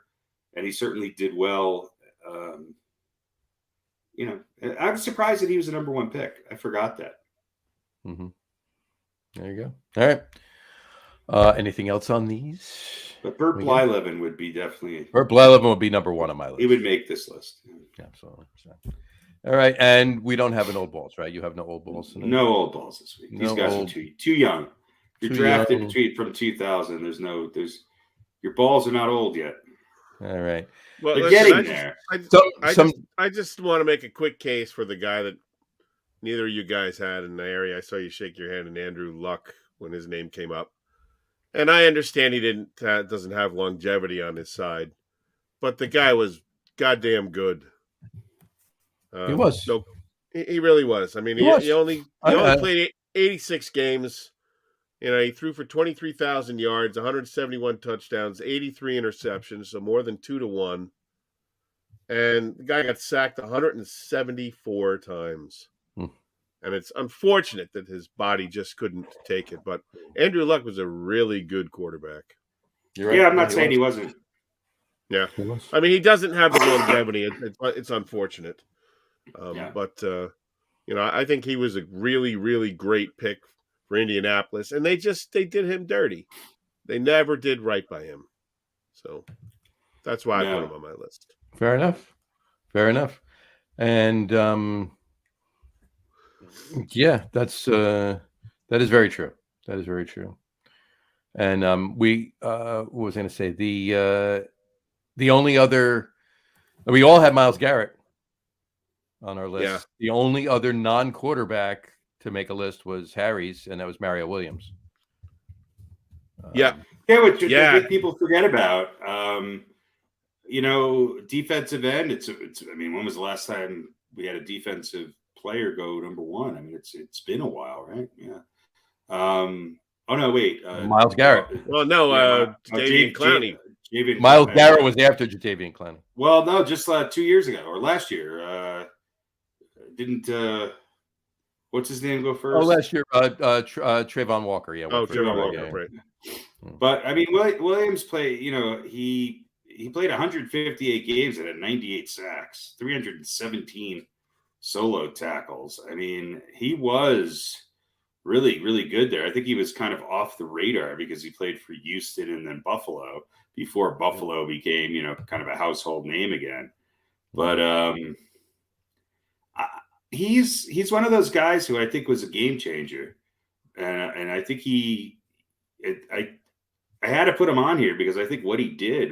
and he certainly did well. I'm surprised that he was the number 1 pick. I forgot that. Mm-hmm. There you go. All right. Anything else on these? But Burt Blyleven would be definitely. Burt Blyleven would be number 1 on my list. He would make this list. Absolutely. So. All right, and we don't have an old balls, right? You have no old balls. No old balls this week. These guys are too young. You're drafted from 2000. Your balls are not old yet. All right. Well, they're getting there. I just want to make a quick case for the guy that neither of you guys had in the area. I saw you shake your hand, and Andrew Luck when his name came up. And I understand he doesn't have longevity on his side, but the guy was goddamn good. He was. No, he really was. I mean, he only played 86 games. He threw for 23,000 yards, 171 touchdowns, 83 interceptions, so more than 2-1. And the guy got sacked 174 times. And it's unfortunate that his body just couldn't take it. But Andrew Luck was a really good quarterback. You're right. Yeah, I'm not saying he wasn't. Yeah. I mean, he doesn't have the longevity. It's unfortunate. But, I think he was a really, really great pick for Indianapolis. And they did him dirty. They never did right by him. So that's why I put him on my list. Fair enough. And, that is very true. That is very true. And what was I going to say? The only other, we all had Myles Garrett on our list. Yeah. The only other non-quarterback to make a list was Harry's, and that was Mario Williams. Which people forget about. Defensive end. It's. I mean, when was the last time we had a defensive player go number 1? I mean, it's been a while, right? Yeah. Oh no, wait. Myles Garrett. Well, no. Jadeveon Clowney. Myles Garrett was after Jadeveon Clowney. Well, no, just 2 years ago or last year. Didn't. What's his name go Oh, first? last year, Trayvon Walker. Yeah. Trayvon Walker, right. But I mean, Williams played. He played 158 games and had 98 sacks, 317 solo tackles. I mean, he was really, really good there. I think he was kind of off the radar because he played for Houston and then Buffalo before Buffalo became, kind of a household name again. But he's one of those guys who I think was a game changer, and I think I had to put him on here because I think what he did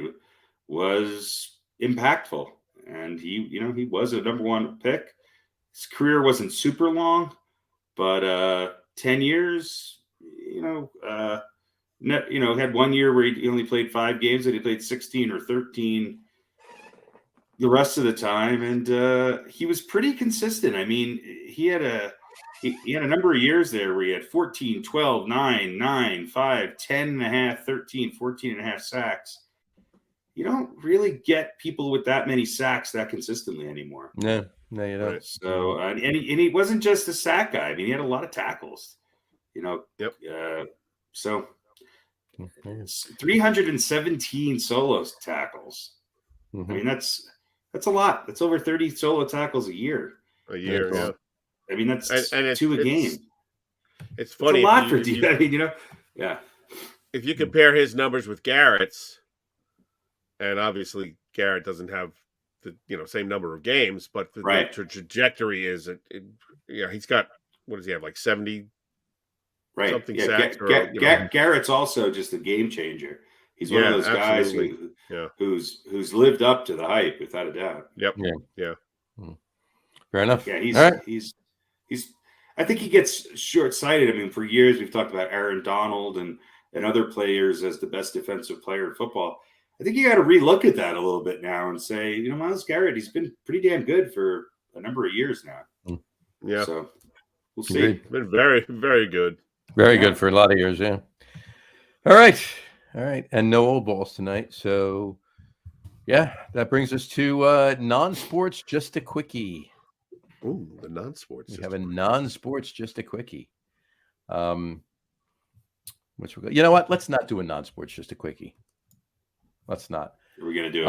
was impactful, and he was a number one pick. His career wasn't super long, but 10 years, had 1 year where he only played 5 games and he played 16 or 13 the rest of the time. And he was pretty consistent. I mean, he had a number of years there where he had 14, 12, 9, 9, 5, 10 and a half, 13, 14 and a half sacks. You don't really get people with that many sacks that consistently anymore. No, you don't. Right. So, and he wasn't just a sack guy. I mean, he had a lot of tackles, Yep. So 317 solo tackles. Mm-hmm. I mean, that's a lot. That's over 30 solo tackles a year. Yeah. I mean, that's and 2 a game. It's funny. It's a lot for D. I mean, yeah. If you compare his numbers with Garrett's, and obviously Garrett doesn't have the same number of games, but the trajectory is he's got, what does he have, like 70 something sacks? Garrett's also just a game changer. He's one of those guys who's lived up to the hype without a doubt. Yep. Yeah. Fair enough. Yeah, he's I think he gets short-sighted. I mean, for years we've talked about Aaron Donald and other players as the best defensive player in football. I think you got to relook at that a little bit now and say, Myles Garrett, he's been pretty damn good for a number of years now. Yeah. So we'll see. Agreed. Been very, very good. Very good for a lot of years, yeah. All right. And no old balls tonight. So, yeah, that brings us to non-sports, just a quickie. Ooh, the non-sports. We have a non-sports, just a quickie. Which you know what? Let's not do a non-sports, just a quickie. Let's not. Are we going to do it?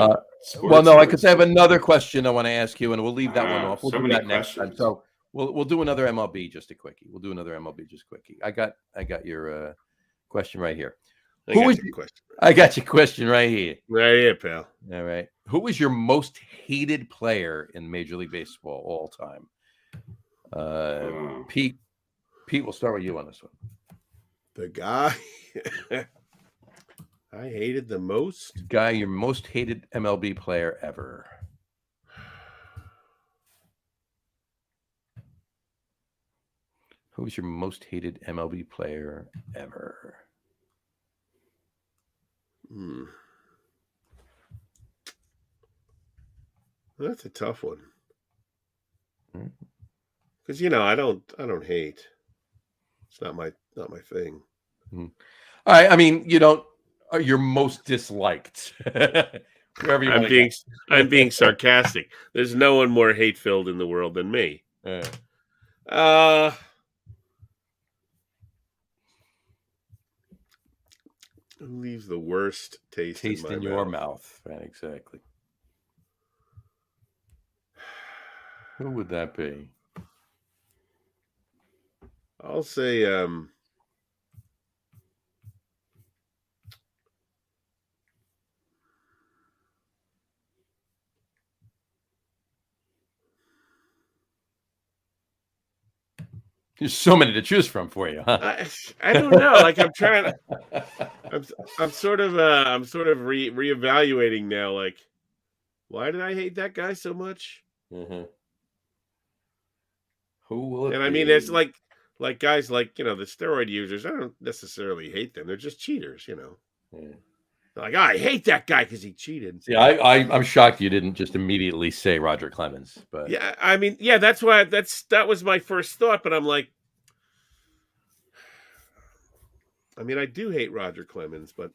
Well, no, because I have another question I want to ask you, and we'll leave that one off. We'll do that next time. So we'll do another MLB, just a quickie. I got your question right here. I got your question right here. Right here, pal. All right. Who is your most hated player in Major League Baseball all time? Pete, we'll start with you on this one. The guy I hated the most? Guy, your most hated MLB player ever. Who's your most hated MLB player ever? That's a tough one. Because I don't hate. It's not my thing. All right. I mean, you're most disliked. Wherever you I'm being sarcastic. There's no one more hate-filled in the world than me. Who leaves the worst taste in your mouth? Right, exactly. Who would that be? I'll say there's so many to choose from for you, huh? I don't know. Like I'm trying to. I'm sort of reevaluating now. Like, why did I hate that guy so much? Mm-hmm. Who will it and I mean, it's like guys like the steroid users. I don't necessarily hate them. They're just cheaters, Yeah. Like, I hate that guy because he cheated. Yeah, I'm shocked you didn't just immediately say Roger Clemens. But yeah, I mean, yeah, that's why that was my first thought. But I'm like, I mean, I do hate Roger Clemens, but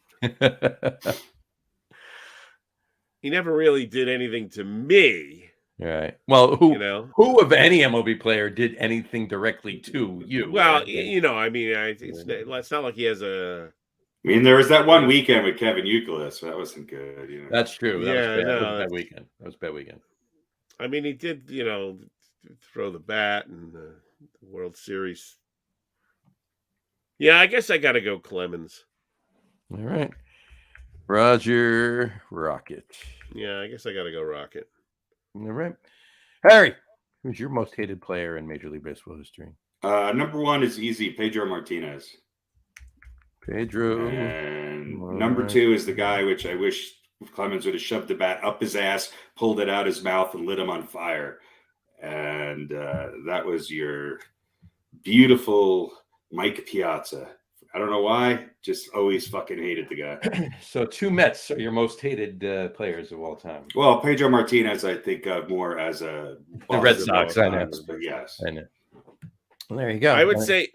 he never really did anything to me. All right. Well, who You know, who of any MLB player did anything directly to you? well, Right? you know, I mean, it's not like he has a. I mean, there was that one weekend with Kevin Youkilis. So that wasn't good. You know? That's true. That was Yeah, bad. no, That was a bad weekend. That was a bad weekend. I mean, he did, you know, throw the bat in the World Series. Yeah, I guess I got to go Clemens. All right. Roger Rocket. Yeah, I guess I got to go Rocket. All right. Harry, who's your most hated player in Major League Baseball history? Number one is easy, Pedro Martinez. Pedro. And number two is the guy which I wish Clemens would have shoved the bat up his ass, pulled it out his mouth, and lit him on fire. And that was your beautiful Mike Piazza. I don't know why, just always fucking hated the guy. So 2 Mets are your most hated players of all time. Well, Pedro Martinez, I think of more as a the Red Sox. I know, but yes, I know. Well, there you go. I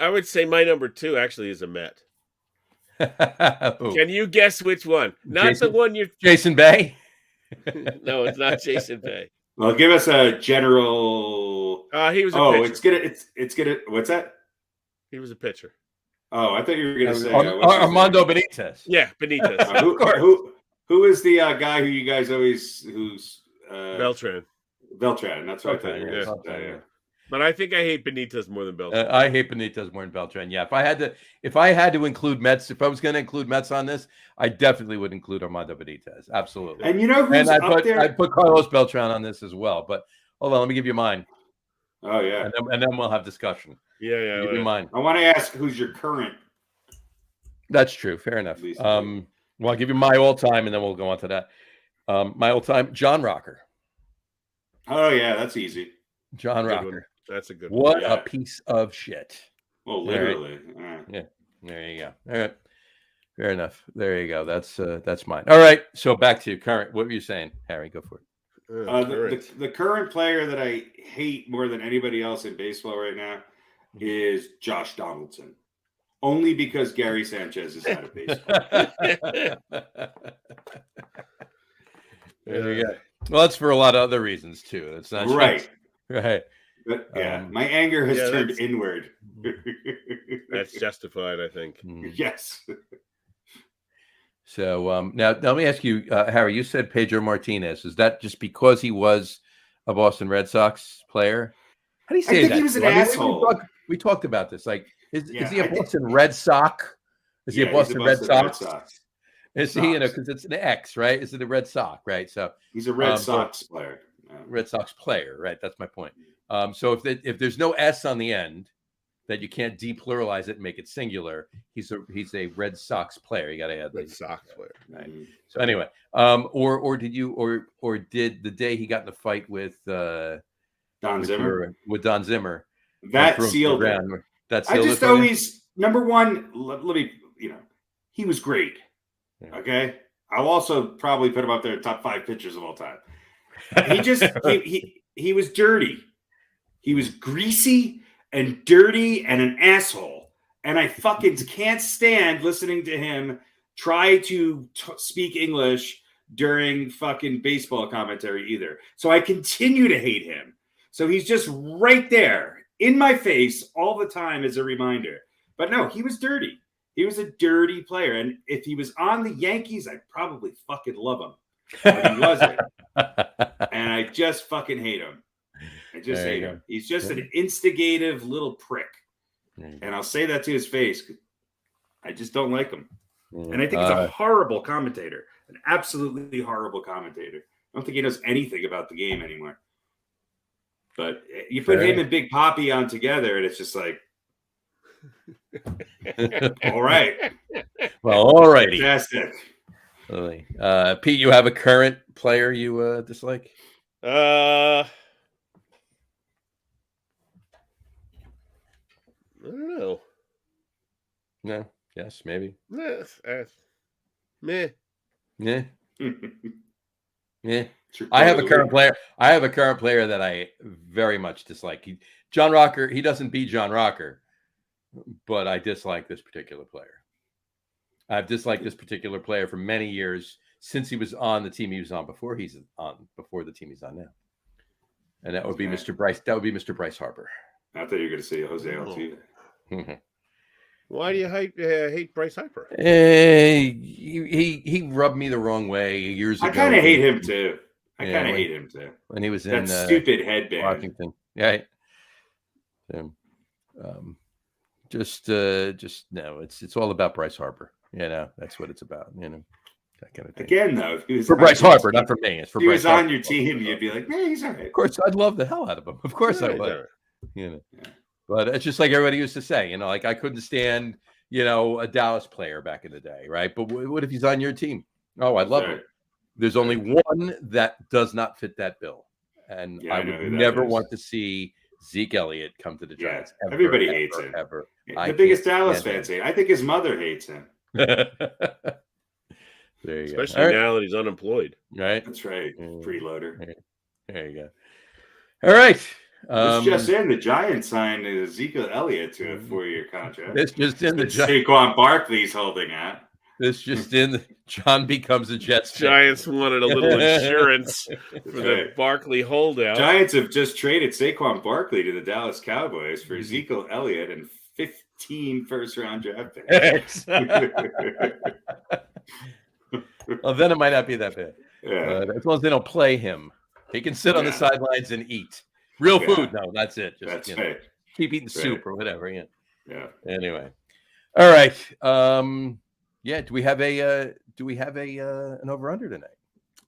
would say my number 2 actually is a Met. Can you guess which one? Not the one you. Jason Bay. No, it's not Jason Bay. Well, give us a general. He was. Pitcher. It's gonna. What's that? He was a pitcher. Oh, I thought you were going to say Armando Benitez. Yeah, Benitez. Who is the guy who you guys who's Beltran? Beltran. That's what I thought. Yeah. But I think I hate Benitez more than Beltran. I hate Benitez more than Beltran. Yeah, if I had to include Mets, if I was going to include Mets on this, I definitely would include Armando Benitez. Absolutely. And you know who's up there? I'd put Carlos Beltran on this as well. But hold on, let me give you mine. Oh yeah, and then we'll have discussion. Yeah. Give you mine. I want to ask who's your current. That's true. Fair enough. Well, I'll give you my all-time, and then we'll go on to that. My all-time, John Rocker. Oh yeah, that's easy. John Rocker. That's a good one. What a piece of shit. Well, literally. Right. Yeah. There you go. All right. Fair enough. There you go. That's mine. All right. So back to current. What were you saying, Harry? Go for it. The current player that I hate more than anybody else in baseball right now is Josh Donaldson. Only because Gary Sanchez is out of baseball. There you go. Well, that's for a lot of other reasons too. That's not right. Right. But yeah, my anger has turned inward. That's justified, I think. Yes. So now let me ask you, Harry, you said Pedro Martinez. Is that just because he was a Boston Red Sox player? How do you say that? I think he was an asshole. We talked about this. Like, is he a Boston Red Sox? Is he a Boston Red Sox? Is he, because it's an X, right? Is it a Red Sox, right? So he's a Red Sox player. Red Sox player, right? That's my point. So if there's no S on the end, that you can't depluralize it and make it singular, he's a Red Sox player. You got to add Red Sox player, right? So anyway, or did the day he got in the fight with Don Zimmer? With Don Zimmer, that sealed it. That I just always number one. Let me, he was great. Yeah. Okay, I'll also probably put him up there top 5 pitchers of all time. He just he was dirty. He was greasy and dirty and an asshole. And I fucking can't stand listening to him try to speak English during fucking baseball commentary either. So I continue to hate him. So he's just right there in my face all the time as a reminder. But no, he was dirty. He was a dirty player. And if he was on the Yankees, I'd probably fucking love him. But he wasn't. And I just fucking hate him. I just hate him. He's just an instigative little prick. And I'll say that to his face. I just don't like him. And I think he's a horrible commentator. An absolutely horrible commentator. I don't think he knows anything about the game anymore. But you put him and Big Papi on together, and it's just like, all right. Well, all righty. Fantastic. Pete, you have a current player you dislike? I don't know. No. Yes. Maybe. Meh. Yeah. Yeah. I have a current player that I very much dislike. John Rocker. He doesn't beat John Rocker, but I dislike this particular player. I've disliked this particular player for many years since he was on the team he was on before the team he's on now. and that would be Mr. Bryce. That would be Mr. Bryce Harper. I thought you were going to say Jose Altuve. Why do you hate Bryce Harper? He rubbed me the wrong way years ago. I kind of hate him too. Hate him too. When he was in that stupid headband. Washington. Yeah. Just no. It's all about Bryce Harper. That's what it's about. That kind of thing. Again, though, if he was for Bryce Harper, not for me. It's for if he Bryce was Harper. on your team, you'd be like, man, he's all right. Of course, I'd love the hell out of him. Of course, I would. But it's just like everybody used to say. Like I couldn't stand, a Dallas player back in the day, right? But what if he's on your team? Oh, I'd love him. There's only one that does not fit that bill, and I would never want to see Zeke Elliott come to the Giants. Yeah. Everybody hates him. Ever. The biggest Dallas fans hate him. I think his mother hates him. There you Especially now that he's unemployed. Right. That's right. Freeloader. There you go. All right. This just in, the Giants signed Ezekiel Elliott to a 4-year contract. This just in, the Saquon Barkley's holding out. This just in, John becomes a Jets. Giants wanted a little insurance for the Barkley holdout. Giants have just traded Saquon Barkley to the Dallas Cowboys for Ezekiel Elliott and 15 first-round draft picks. Well, then it might not be that bad. Yeah. As long as they don't play him, he can sit on the sidelines and eat real food. No, that's it. Just that's right. Keep eating soup or whatever. Yeah. Anyway, all right. Do we have an over under tonight?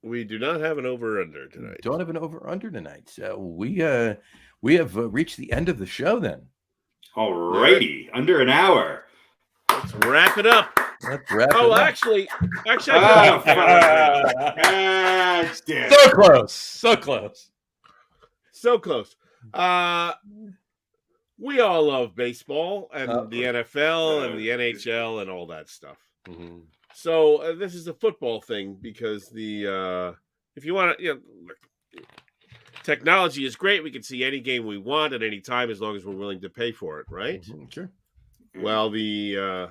We do not have an over under tonight. Don't have an over under tonight. So we have reached the end of the show. Then. All righty, under an hour. Let's wrap it up. Actually, so close. We all love baseball and the NFL and the NHL and all that stuff. Mm-hmm. So this is a football thing because if you want to, technology is great. We can see any game we want at any time as long as we're willing to pay for it, right? Mm-hmm. Sure. Well, the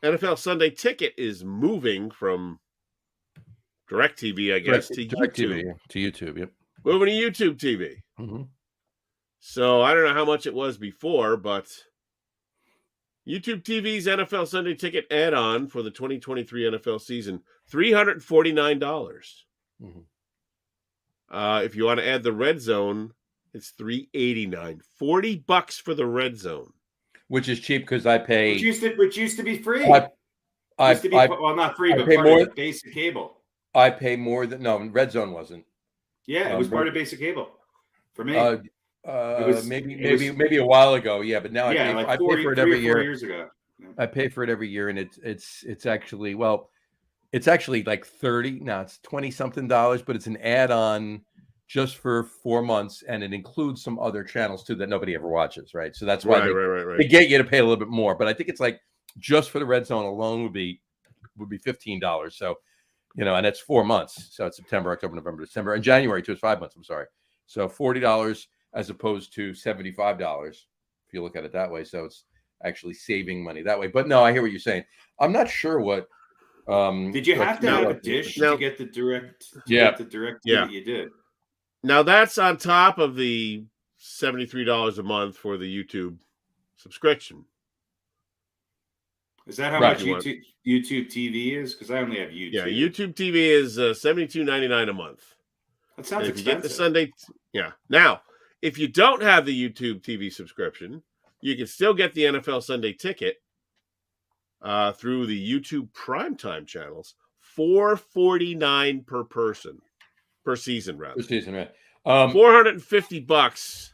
NFL Sunday Ticket is moving from DirecTV, I guess, to YouTube. To YouTube, yep. Moving to YouTube TV. Mm-hmm. So I don't know how much it was before, but YouTube TV's NFL Sunday Ticket add-on for the 2023 NFL season, $349. Mm-hmm. If you want to add the Red Zone, it's $389. $40 for the Red Zone. Which is cheap because I pay. Which used to be free. Not free, but part of basic cable. I pay more than Red Zone wasn't. Yeah, it was part of basic cable for me. Maybe a while ago, but now I pay for it every year. 4 years ago. Yeah. I pay for it every year, and it's actually like 30. Now it's $20-something, but it's an add-on just for 4 months, and it includes some other channels too that nobody ever watches, right? So that's why they get you to pay a little bit more. But I think it's like just for the Red Zone alone would be $15. So, and it's 4 months. So it's September, October, November, December, and January too. It's 5 months. I'm sorry. So $40 as opposed to $75 if you look at it that way. So it's actually saving money that way. But no, I hear what you're saying. I'm not sure what. Did you have to have a dish to get the direct? Yeah, you did. Now that's on top of the $73 a month for the YouTube subscription. Is that how much YouTube TV is? Because I only have YouTube. Yeah, YouTube TV is $72.99 a month. That sounds expensive. You get the Sunday. Yeah. Now, if you don't have the YouTube TV subscription, you can still get the NFL Sunday Ticket through the YouTube primetime channels. $449 per person. Per season, rather. Per season, right. $450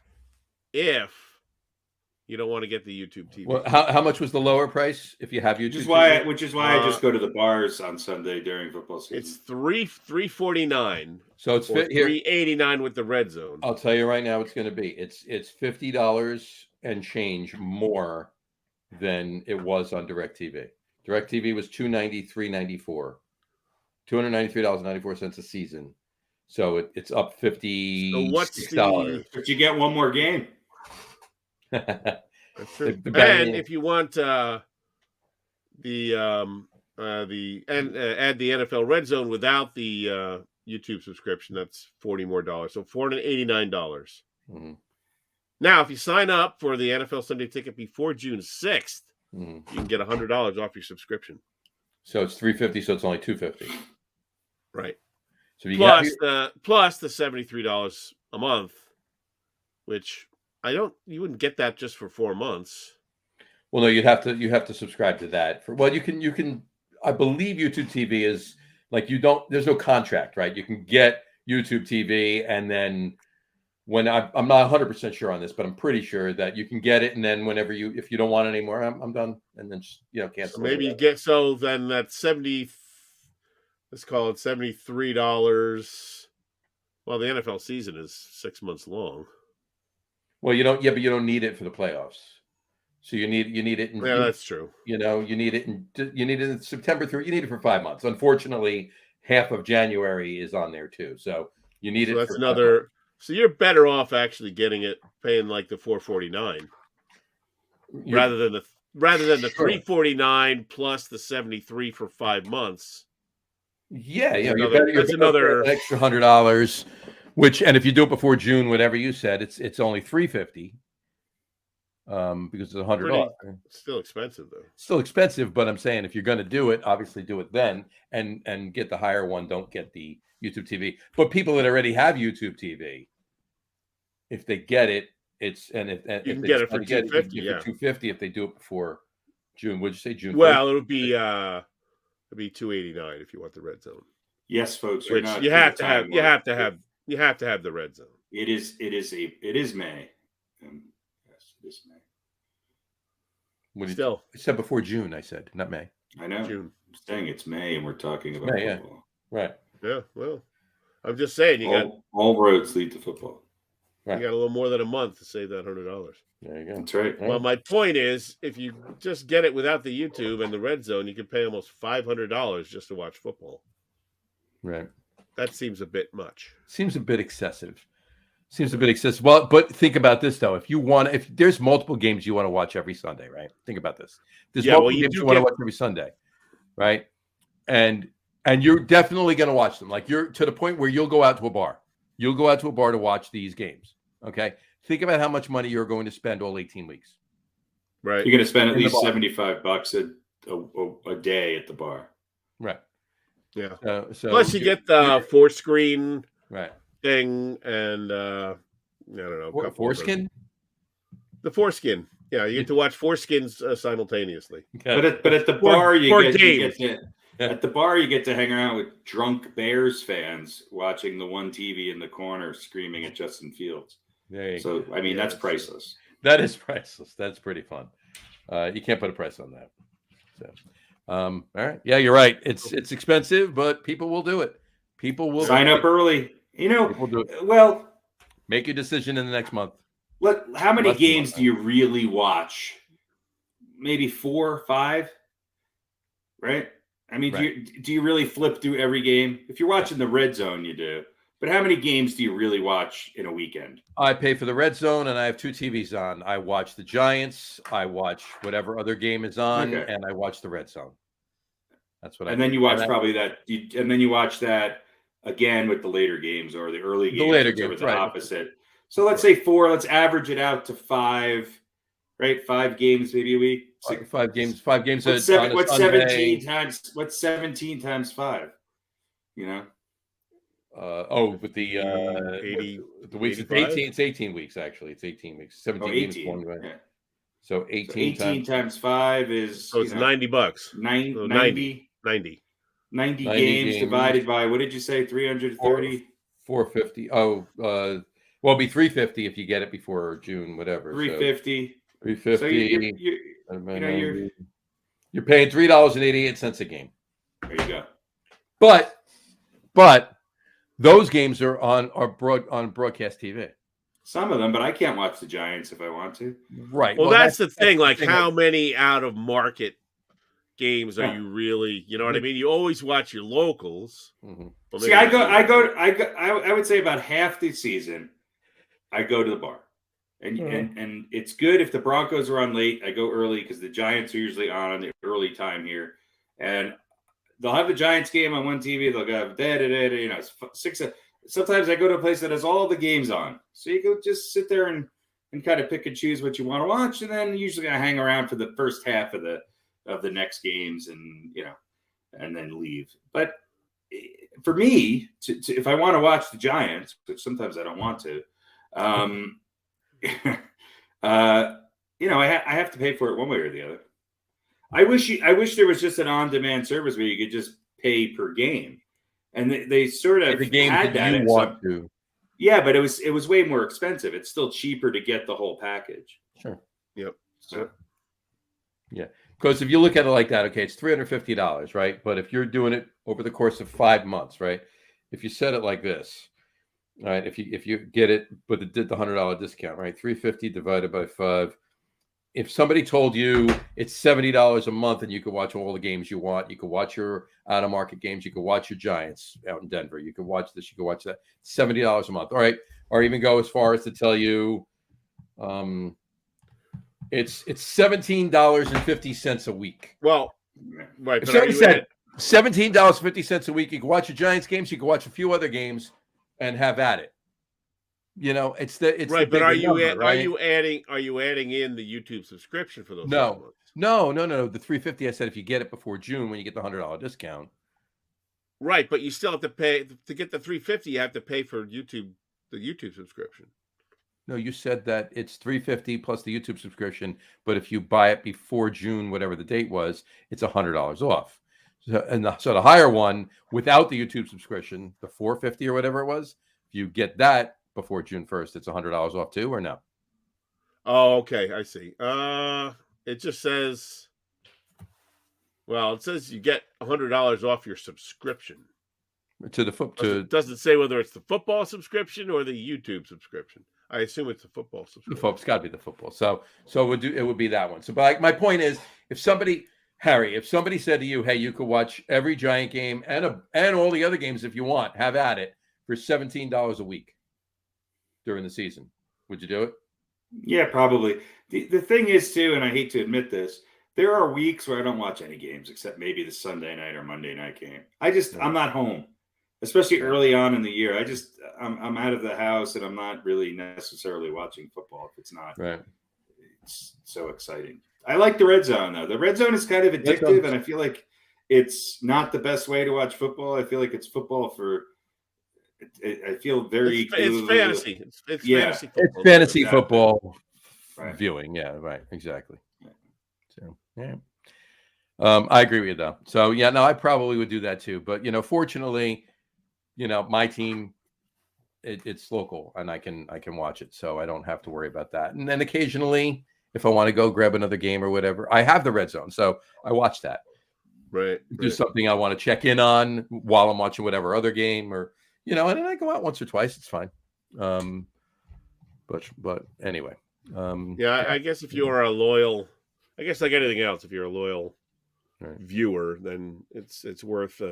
if you don't want to get the YouTube TV. Well, how much was the lower price if you have YouTube? Which is why I just go to the bars on Sunday during football season. It's $349. So it's $389 with the Red Zone. I'll tell you right now, it's going to be it's $50 and change more than it was on DirecTV. DirecTV was $293.94, $293.94 a season. So it's up $56. So what's but you get one more game. And if you want add the NFL Red Zone without the YouTube subscription, that's $40 more. So $489. Mm-hmm. Now, if you sign up for the NFL Sunday Ticket before June 6th, you can get $100 off your subscription. So it's $350. So it's only $250. Right. So you plus the $73 a month, which you wouldn't get that just for 4 months. Well, no, you have to subscribe to that. You can. I believe YouTube TV is like there's no contract, right? You can get YouTube TV, and then when I'm not 100% sure on this, but I'm pretty sure that you can get it, and then if you don't want it anymore, I'm done, and then just cancel. So maybe then that's let's call it $73. Well, the NFL season is 6 months long. Well, you don't need it for the playoffs. So you need it. That's true. You need it in September through. You need it for 5 months. Unfortunately, half of January is on there too. So you need it. That's another. So you're better off actually paying like the $449 rather than the $349 plus the $73 for 5 months. Yeah, that's another extra $100. And if you do it before June, whatever you said, it's only $350. Because it's $100 off. It's still expensive though. Still expensive, but I'm saying if you're going to do it, obviously do it then, and get the higher one. Don't get the YouTube TV. But people that already have YouTube TV, if they get it, you can get it for $250. Yeah, for $250 if they do it before June. Would you say June? Well, it'll be $289 if you want the red zone. Yes, folks. Which you have to have the red zone. It is May. Yes, it is May. Still, I said before June. I said not May. I know. June. I'm saying it's May, and we're talking about May, football. Yeah. Right. Yeah. Well, I'm just saying all roads lead to football. Right. You got a little more than a month to save that $100. There you go. That's right. Well, my point is, if you just get it without the YouTube and the red zone, you can pay almost $500 just to watch football. Right. That seems a bit much. Seems a bit excessive. Well, but think about this though. If there's multiple games you want to watch every Sunday, right? Think about this. There's multiple games you want to watch every Sunday, right? And you're definitely going to watch them. Like you're to the point where you'll go out to a bar. You'll go out to a bar to watch these games. Okay. Think about how much money you're going to spend all 18 weeks. Right. You're going to spend at least $75 a day at the bar. Right. Yeah. So plus you get the 4-screen right thing and I don't know. Foreskin? The foreskin. Yeah, you get to watch foreskins simultaneously. Okay. But at the bar at the bar you get to hang around with drunk Bears fans watching the one TV in the corner screaming at Justin Fields. That's priceless. That is priceless. That's pretty fun. You can't put a price on that. So all right. Yeah, you're right. It's expensive, but people will do it. People will sign up early. People do it. Well, make your decision in the next month. How many games do you really watch? Maybe 4 or 5, right? I mean, do you really flip through every game? If you're watching the red zone, you do. But how many games do you really watch in a weekend? I pay for the red zone, and I have 2 TVs on. I watch the Giants. I watch whatever other game is on, and I watch the red zone. That's what I do. And then you watch and then you watch that again with the later games or the early games. The later games, the opposite. So let's say 4. Let's average it out to 5, right? 5 games maybe a week. 5 games. 5 games. What's 17 times? What's 17 times 5? You know. With the 80, the weeks. It's 18 weeks actually. It's 18 weeks. 17 games. Yeah. So 18 times 5 is it's $90. 90 games divided by what did you say? 330. 450. Oh, well, it'll be 350 if you get it before June, whatever. 350. 350. So you're paying $3.88 a game. There you go. But those games are on broadcast TV. Some of them, but I can't watch the Giants if I want to. Right. Well, that's the thing. Like, how many out of market games are you really? You know what I mean? You always watch your locals. Mm-hmm. Well, see, I would say about half the season, I go to the bar, and it's good if the Broncos are on late. I go early because the Giants are usually on the early time here, and they'll have the Giants game on one TV. They'll go, it's 6. Sometimes I go to a place that has all the games on. So you can just sit there and kind of pick and choose what you want to watch. And then usually I hang around for the first half of the next games and then leave. But for me, if I want to watch the Giants, which sometimes I don't want to, I have to pay for it one way or the other. I wish there was just an on-demand service where you could just pay per game, and they sort of the game had that. You want to. Yeah, but it was way more expensive. It's still cheaper to get the whole package. Sure. Yep. So, yeah. Because if you look at it like that, okay, it's $350, right? But if you're doing it over the course of 5 months, right? If you set it like this, all right, if you get it, but it did the $100 discount, right? $350 divided by 5. If somebody told you it's $70 a month and you can watch all the games you want, you can watch your out-of-market games, you can watch your Giants out in Denver, you can watch this, you can watch that, $70 a month, all right? Or even go as far as to tell you it's $17.50 a week. Well, right. If somebody said $17.50 a week, you can watch your Giants games, you can watch a few other games and have at it. It's right. But are you adding in the YouTube subscription for those? No. The $350. I said if you get it before June, when you get the $100 discount. Right, but you still have to pay to get the $350. You have to pay for the YouTube subscription. No, you said that it's $350 plus the YouTube subscription, but if you buy it before June, whatever the date was, it's $100 off. So the higher one without the YouTube subscription, the $450 or whatever it was, if you get that before June 1st, it's $100 off too, or no? Oh, okay, I see. It just says, it says you get $100 off your subscription to the football. Doesn't say whether it's the football subscription or the YouTube subscription. I assume it's the football subscription. It's got to be the football. So it would be that one. So, but my point is, if somebody said to you, "Hey, you could watch every Giant game and all the other games if you want, have at it for $17 a week during the season," would you do it? Yeah, probably. The thing is too, and I hate to admit this, there are weeks where I don't watch any games except maybe the Sunday night or Monday night game. I'm not home, especially early on in the year. I'm out of the house and I'm not really necessarily watching football if it's not It's so exciting. I like the red zone though. The red zone is kind of addictive, and I feel like it's not the best way to watch football. I feel like it's football for. I feel very. It's fantasy. It's fantasy football. It's fantasy football viewing. Yeah, right. Exactly. So yeah, I agree with you though. So yeah, no, I probably would do that too. But fortunately, my team, it's local, and I can watch it, so I don't have to worry about that. And then occasionally, if I want to go grab another game or whatever, I have the red zone, so I watch that. Right. Do something I want to check in on while I'm watching whatever other game, or and then I go out once or twice. It's fine. But anyway. I guess if you're a loyal, I guess like anything else, if you're a loyal viewer, then it's worth.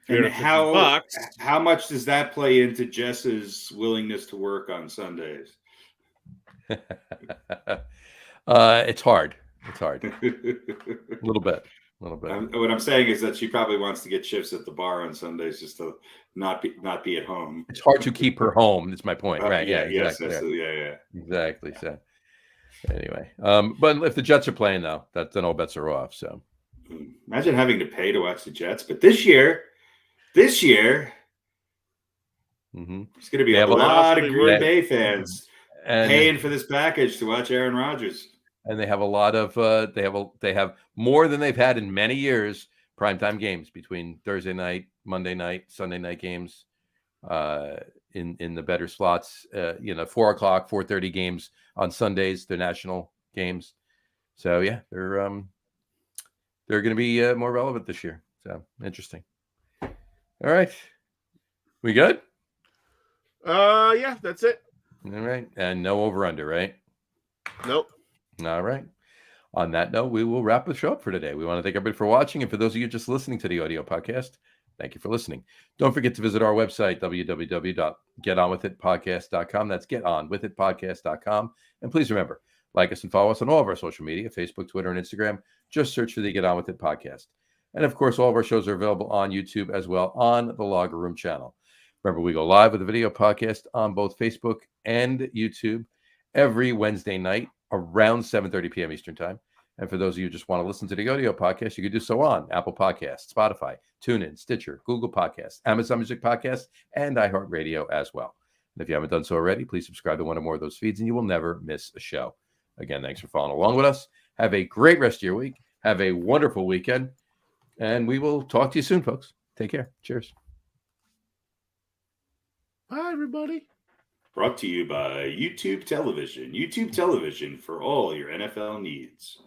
And how much does that play into Jess's willingness to work on Sundays? It's hard. A little bit. What I'm saying is that she probably wants to get shifts at the bar on Sundays just to not be at home. It's hard to keep her home. That's my point, right? Yeah, exactly. Yes, exactly. So anyway, but if the Jets are playing though, then all bets are off. So imagine having to pay to watch the Jets, but this year, there's going to be a lot of Green Bay fans paying for this package to watch Aaron Rodgers. And they have a lot of they have more than they've had in many years primetime games between Thursday night, Monday night, Sunday night games in the better slots. 4:00, 4:30 games on Sundays. They're national games, so yeah, they're going to be more relevant this year. So interesting. All right, we good? Yeah, that's it. All right, and no over under, right? Nope. All right. On that note, we will wrap the show up for today. We want to thank everybody for watching. And for those of you just listening to the audio podcast, thank you for listening. Don't forget to visit our website, www.getonwithitpodcast.com. That's getonwithitpodcast.com. And please remember, like us and follow us on all of our social media, Facebook, Twitter, and Instagram. Just search for the Get On With It podcast. And of course, all of our shows are available on YouTube as well on the Logger Room channel. Remember, we go live with a video podcast on both Facebook and YouTube every Wednesday night around 7:30 p.m. Eastern Time. And for those of you who just want to listen to the audio podcast, you can do so on Apple Podcasts, Spotify, TuneIn, Stitcher, Google Podcasts, Amazon Music Podcasts, and iHeartRadio as well. And if you haven't done so already, please subscribe to one or more of those feeds, and you will never miss a show. Again, thanks for following along with us. Have a great rest of your week. Have a wonderful weekend. And we will talk to you soon, folks. Take care. Cheers. Bye, everybody. Brought to you by YouTube Television. YouTube Television for all your NFL needs.